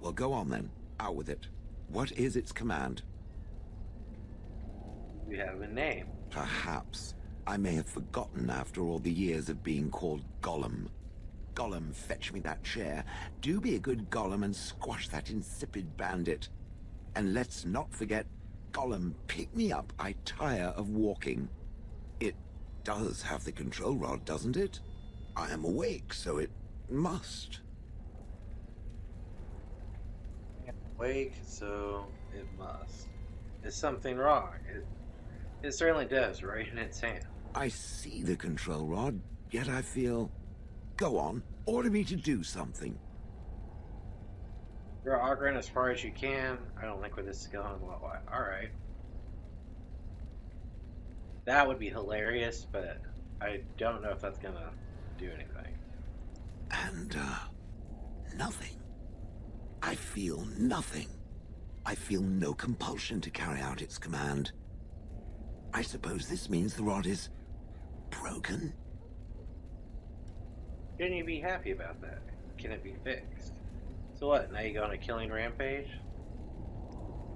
Well, go on then. Out with it. What is its command? You have a name. Perhaps. I may have forgotten after all the years of being called Gollum. Gollum, fetch me that chair. Do be a good Gollum and squash that insipid bandit. And let's not forget, Gollum, pick me up. I tire of walking. It does have the control rod, doesn't it? I am awake, so it must. Awake, so it must. Is something wrong? It certainly does, right in its hand. I see the control rod, yet I feel... Go on, order me to do something. You're auguring as far as you can. I don't think where this is going. Well, alright. That would be hilarious, but I don't know if that's gonna do anything. And, nothing. I feel nothing. I feel no compulsion to carry out its command. I suppose this means the rod is... broken? Shouldn't you be happy about that? Can it be fixed? So what, now you go on a killing rampage?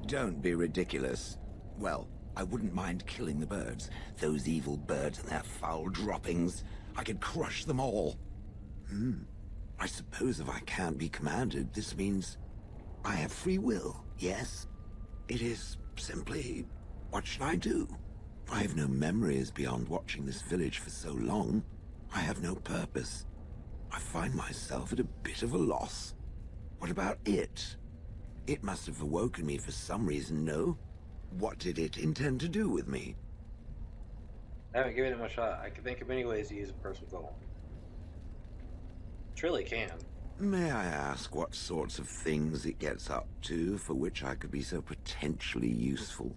Don't be ridiculous. Well, I wouldn't mind killing the birds. Those evil birds and their foul droppings. I could crush them all. I suppose if I can't be commanded, this means I have free will, yes? It is simply, what should I do? I have no memories beyond watching this village for so long. I have no purpose. I find myself at a bit of a loss. What about it? It must have awoken me for some reason, no? What did it intend to do with me? I haven't given it much thought. I can think of many ways to use a personal goal. Truly can. May I ask what sorts of things it gets up to for which I could be so potentially useful?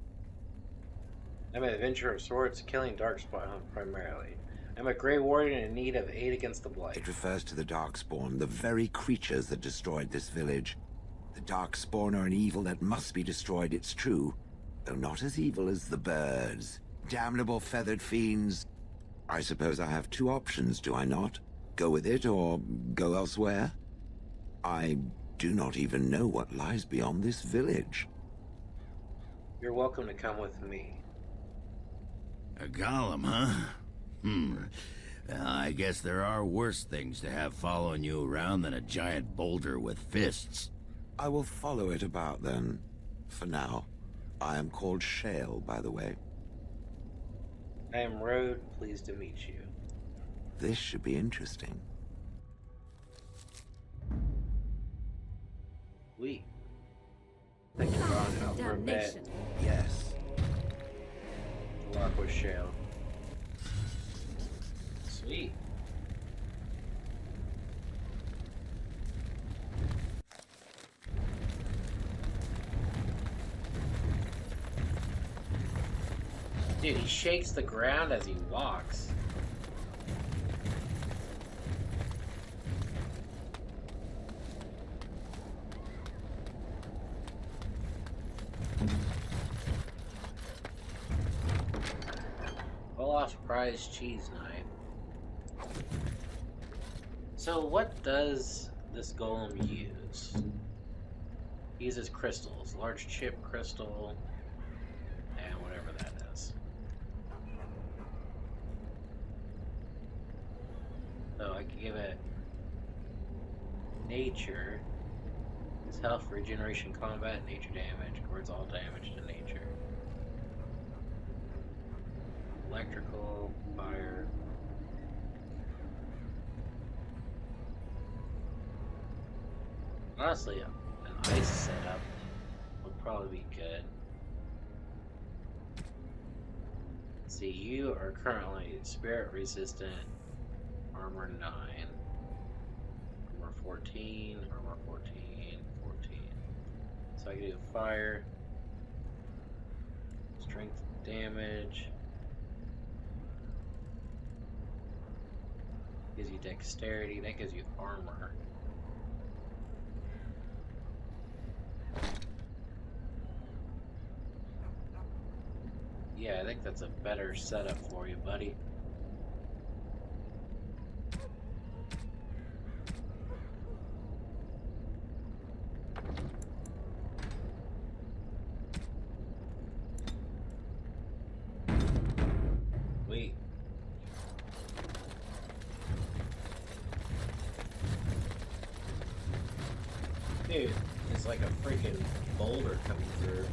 I'm an adventurer of sorts, killing darkspawn primarily. I'm a Grey Warden in need of aid against the Blight. It refers to the Darkspawn, the very creatures that destroyed this village. The Darkspawn are an evil that must be destroyed, it's true. Though not as evil as the birds. Damnable feathered fiends. I suppose I have two options, do I not? Go with it or go elsewhere? I do not even know what lies beyond this village. You're welcome to come with me. A golem, huh? I guess there are worse things to have following you around than a giant boulder with fists. I will follow it about then. For now. I am called Shale, by the way. I am Rode, pleased to meet you. This should be interesting. We. Think you're gone out for a bit. Yes. Walk with Shale. Sweet. Dude, he shakes the ground as he walks. Olaf's prize cheese knife. So what does this golem use? He uses crystals. Large chip crystal. And whatever that is. So I can give it nature. It's health, regeneration, combat, nature damage. Converts all damage to nature. Electrical, fire. Honestly, an ice setup would probably be good. Let's see, you are currently spirit resistant, armor 9, armor 14, armor 14, 14. So I can do fire, strength damage. Gives you dexterity, that gives you armor. Yeah, I think that's a better setup for you, buddy. Wait. Dude, it's like a freaking boulder coming through.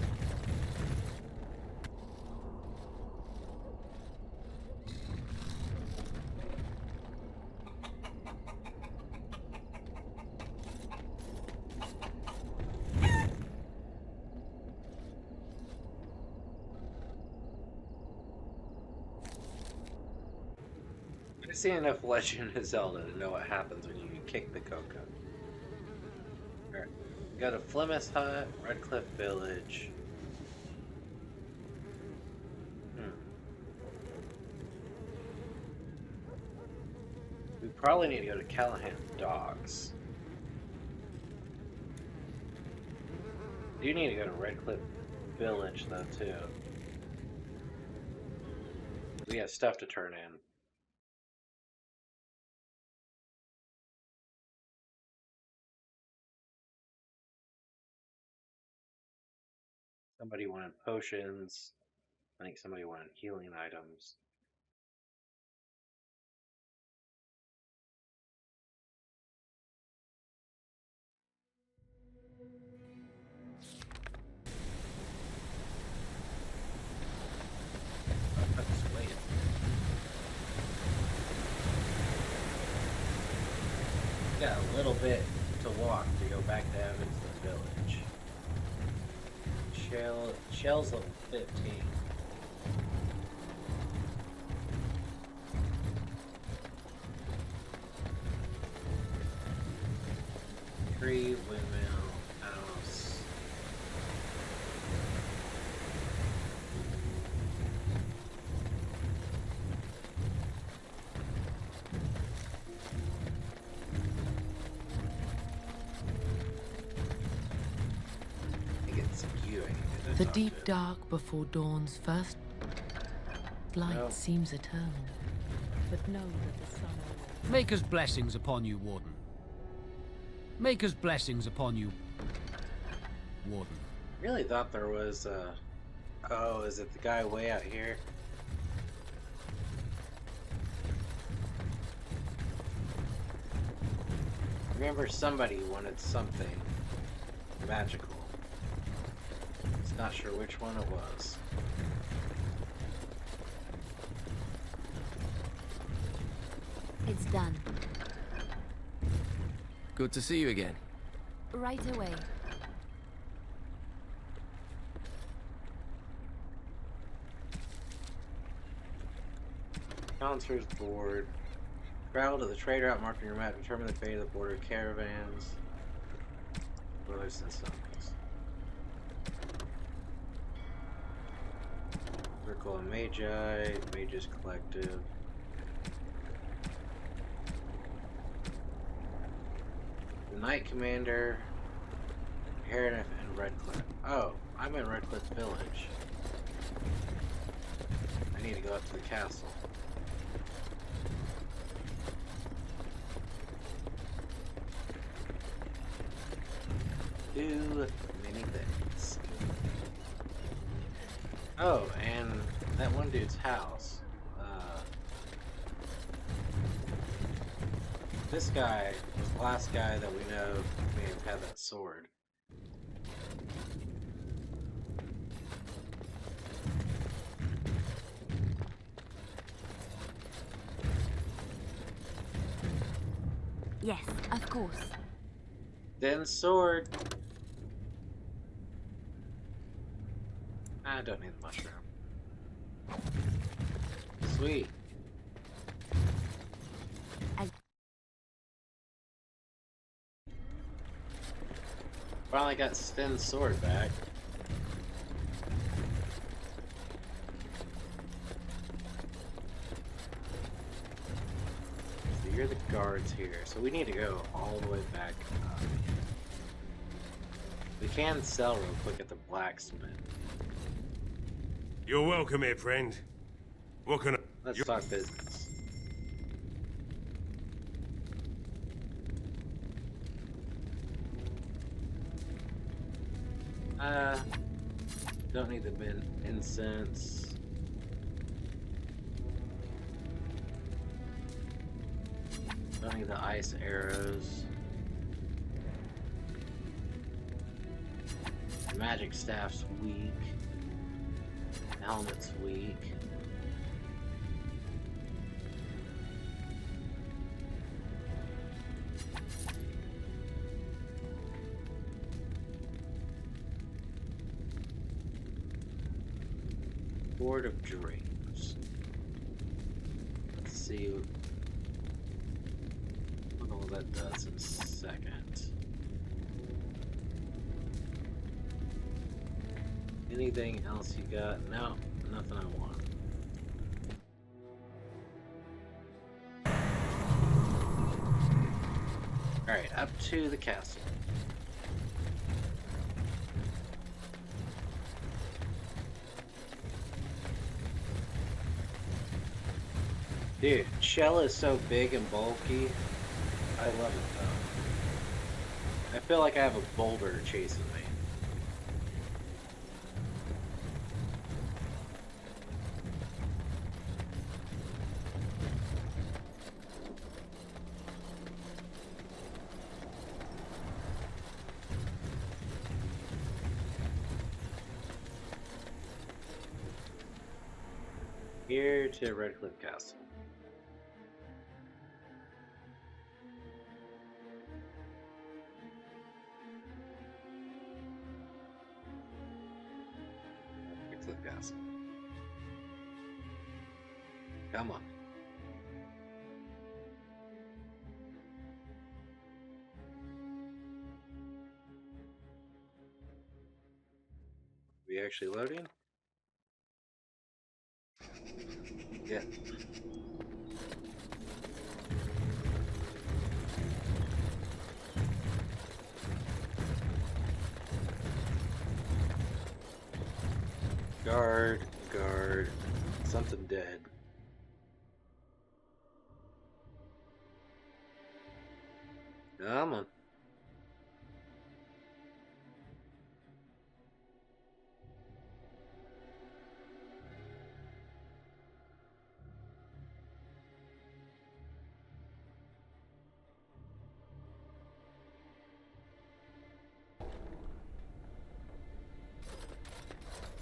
I've seen enough Legend of Zelda to know what happens when you kick the Coco. Alright. Go to Flemeth's Hut, Redcliffe Village. We probably need to go to Callahan's Docks. You need to go to Redcliffe Village, though, too. We have stuff to turn in. Somebody wanted potions. I think somebody wanted healing items. Got a little bit to walk to go back down into the village. Shell's level 15. Tree, windmill, house. I get some viewing. The deep dark before dawn's first light seems eternal. But know that the sun always... Maker's blessings upon you, Warden. Maker's blessings upon you, Warden. Really thought there was, oh, is it the guy way out here? Remember somebody wanted something magical. Just not sure which one it was. It's done. Good to see you again. Right away. Counselor's board. Travel to the trade route marked on your map. Determine the fate of the border caravans. Brothers and sons. Circle of Magi. Mages Collective. The Knight Commander. Heron and Redcliffe. Oh, I'm in Redcliffe Village. I need to go up to the castle. Do many things. Oh, and that one dude's house. This guy was the last guy that we know may have had that sword. Yes, of course. Then sword. I don't need the mushroom. Sweet. Finally got Sten's sword back. So you're the guards here. So we need to go all the way back up. We can sell real quick at the blacksmith. You're welcome here, friend. What can I... Let's talk business. Don't need the incense. Don't need the ice arrows. The magic staff's weak. The helmet's weak. Board of Dreams. Let's see what all that does in a second. Anything else you got? No, nothing I want. Alright, up to the castle. Dude, Shell is so big and bulky. I love it though. I feel like I have a boulder chasing me. Here to Redcliffe Castle. Redcliffe Castle. Come on. he actually loading? Yeah. Guard, guard, something dead. Come on.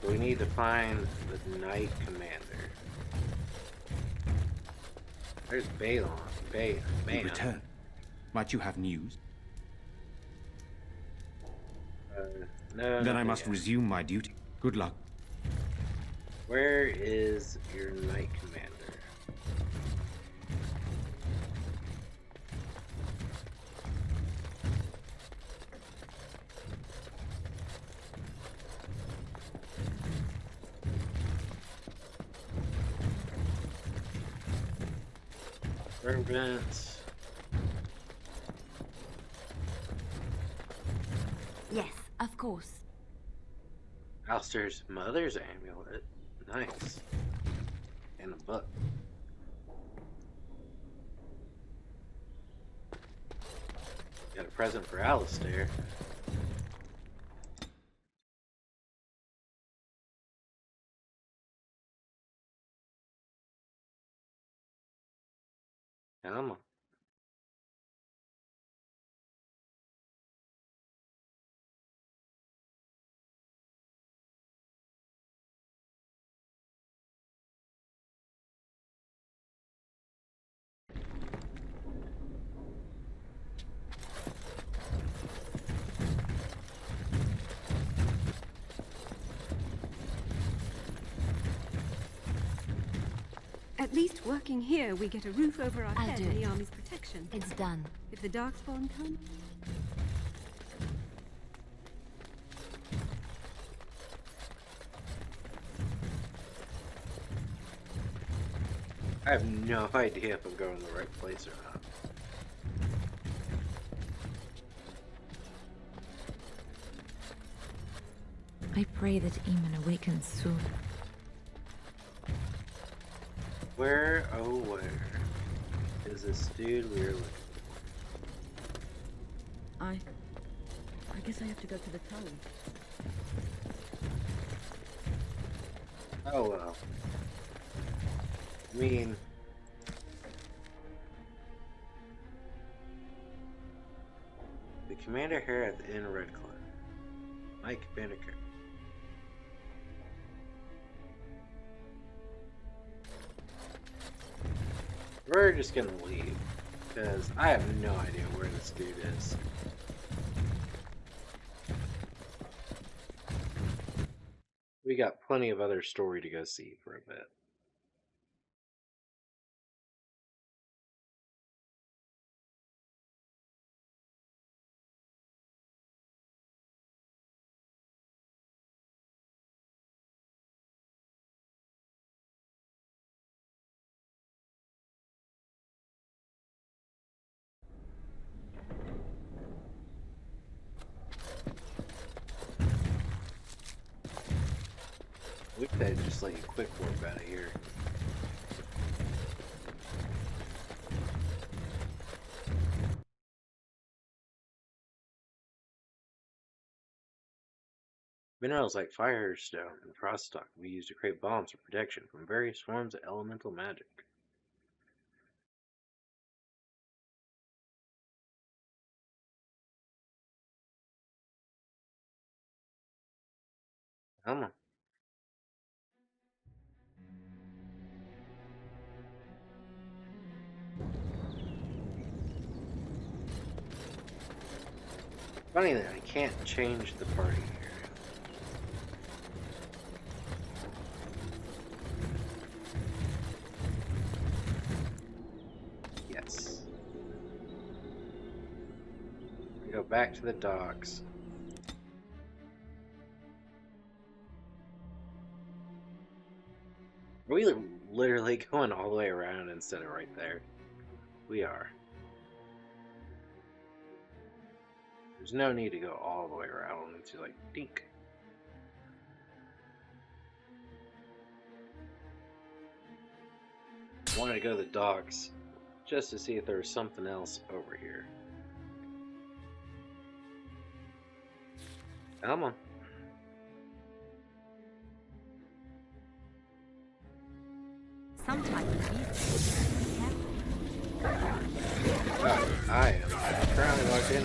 We need to find the Knight Commander. There's Balon. You Man. return. Might you have news? No. Then I must resume my duty. Good luck. Where is your Knight Commander? Servants. Yes, of course. Alistair's mother's amulet. Nice. And a book. Got a present for Alistair. Come on. At least working here, we get a roof over our head and the army's protection. It's done. If the Darkspawn come, I have no idea if I'm going the right place or not. I pray that Eamon awakens soon. Where, oh where, is this dude we were looking I guess I have to go to the tunnel. for? Oh well. I mean, the commander here at the Inn of Red Cliff, Mike Banneker. We're just gonna leave, because I have no idea where this dude is. We got plenty of other story to go see for a bit. We could just let you quick warp out of here. Minerals like firestone and froststock we use to create bombs for protection from various forms of elemental magic. Come on. Funny that I can't change the party here. Yes. We go back to the docks. we literally going all the way around instead of right there? We are. There's no need to go all the way around. It's just like, dink. I wanted to go to the docks just to see if there was something else over here. Come on. Sometimes I am currently locked in.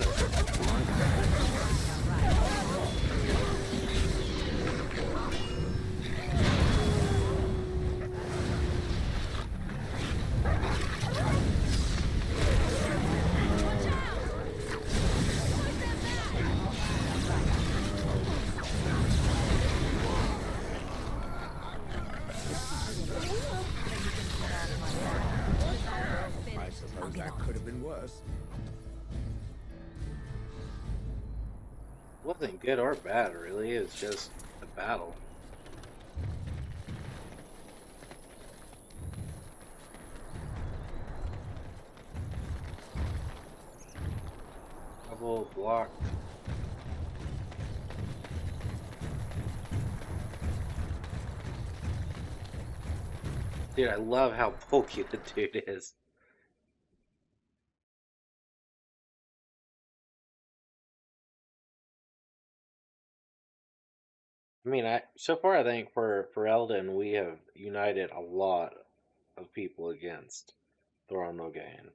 I suppose that could have been worse. Wasn't good or bad, really. It's just a battle. Double blocked. Dude, I love how pokey the dude is. I mean, so far I think for Elden we have united a lot of people against Thoron Logain.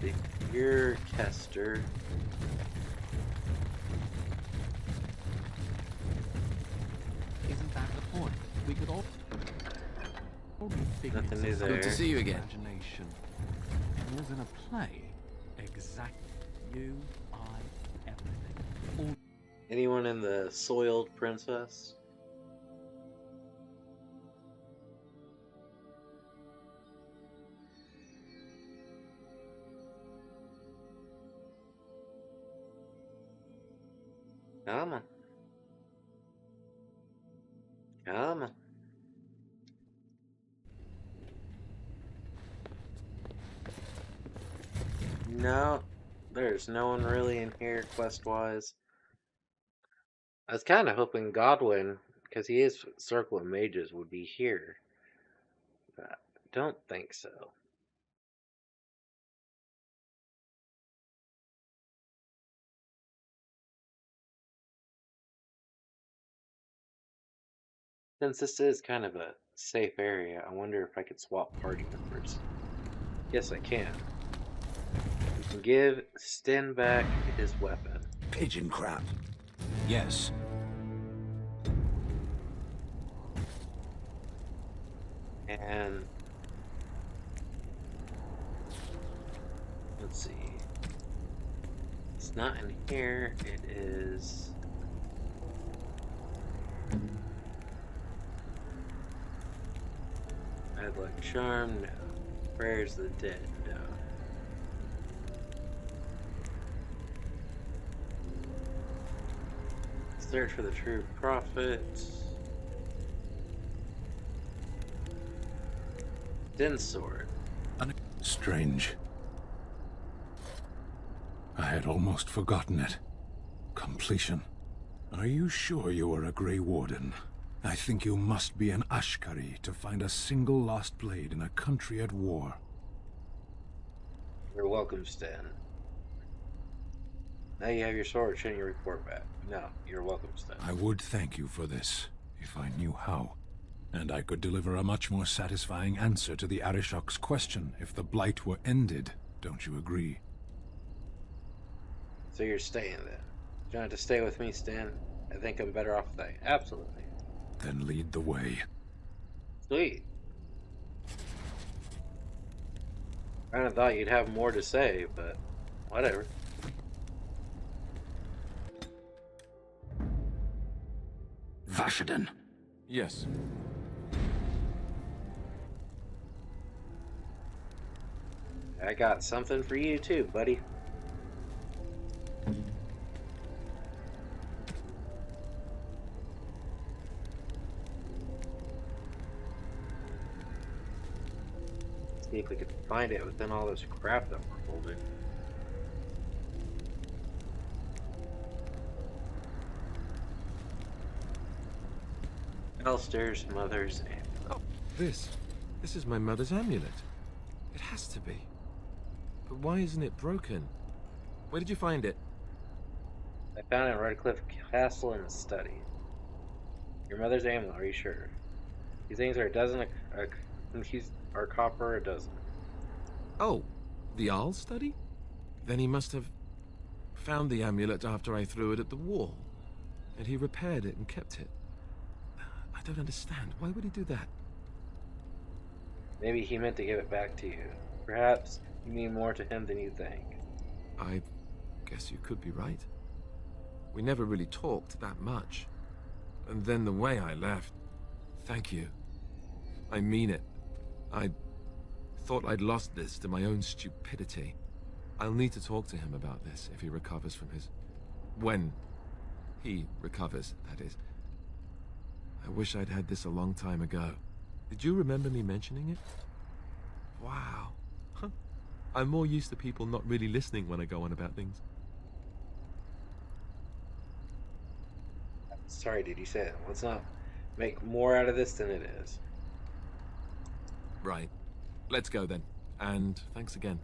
The Gear Kester. Isn't that the point? We could all Nothing new there. Good to see you again. Imagination. It was in a play. Exactly. You, I, everything. All Anyone in the Soiled Princess? Come on. Come on. No, there's no one really in here quest-wise. I was kind of hoping Godwin, because he is Circle of Mages, would be here. But I don't think so. Since this is kind of a safe area, I wonder if I could swap party members. Yes, I can. We can give Sten back his weapon. Pigeon crap. Yes. And let's see. It's not in here. It is. Bad luck charm, no. Prayers of the dead, no. Search for the true prophet. Din sword. Strange. I had almost forgotten it. Completion. Are you sure you are a Grey Warden? I think you must be an Ashkari to find a single lost blade in a country at war. You're welcome, Stan. Now you have your sword, shouldn't you report back? No, you're welcome, Stan. I would thank you for this, if I knew how. And I could deliver a much more satisfying answer to the Arishok's question if the Blight were ended. Don't you agree? So you're staying then? Do you want to stay with me, Stan? I think I'm better off staying. Absolutely. Then lead the way. Sweet. I kind of thought you'd have more to say, but whatever. Vashaden. Yes. I got something for you too, buddy. See if we could find it within all this crap that we're holding. Alistair's mother's amulet. Oh, this is my mother's amulet. It has to be. But why isn't it broken? Where did you find it? I found it in Redcliffe Castle in a study. Your mother's amulet, are you sure? These things are a dozen, these are copper a dozen. Oh, the Jarl study? Then he must have found the amulet after I threw it at the wall. And he repaired it and kept it. I don't understand. Why would he do that? Maybe he meant to give it back to you. Perhaps you mean more to him than you think. I guess you could be right. We never really talked that much. And then the way I left... Thank you. I mean it. I thought I'd lost this to my own stupidity. I'll need to talk to him about this if he recovers from his... When he recovers, that is. I wish I'd had this a long time ago. Did you remember me mentioning it? Wow. Huh. I'm more used to people not really listening when I go on about things. Sorry, dude, you said it. Let's not make more out of this than it is. Right. Let's go then. And thanks again.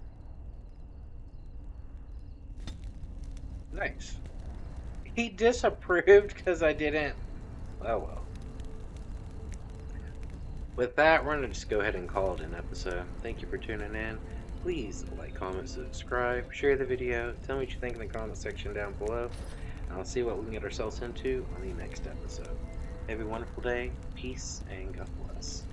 Nice. He disapproved because I didn't. Oh well. With that, we're going to just go ahead and call it an episode. Thank you for tuning in. Please like, comment, subscribe, share the video, tell me what you think in the comment section down below, and I'll see what we can get ourselves into on the next episode. Have a wonderful day, peace, and God bless.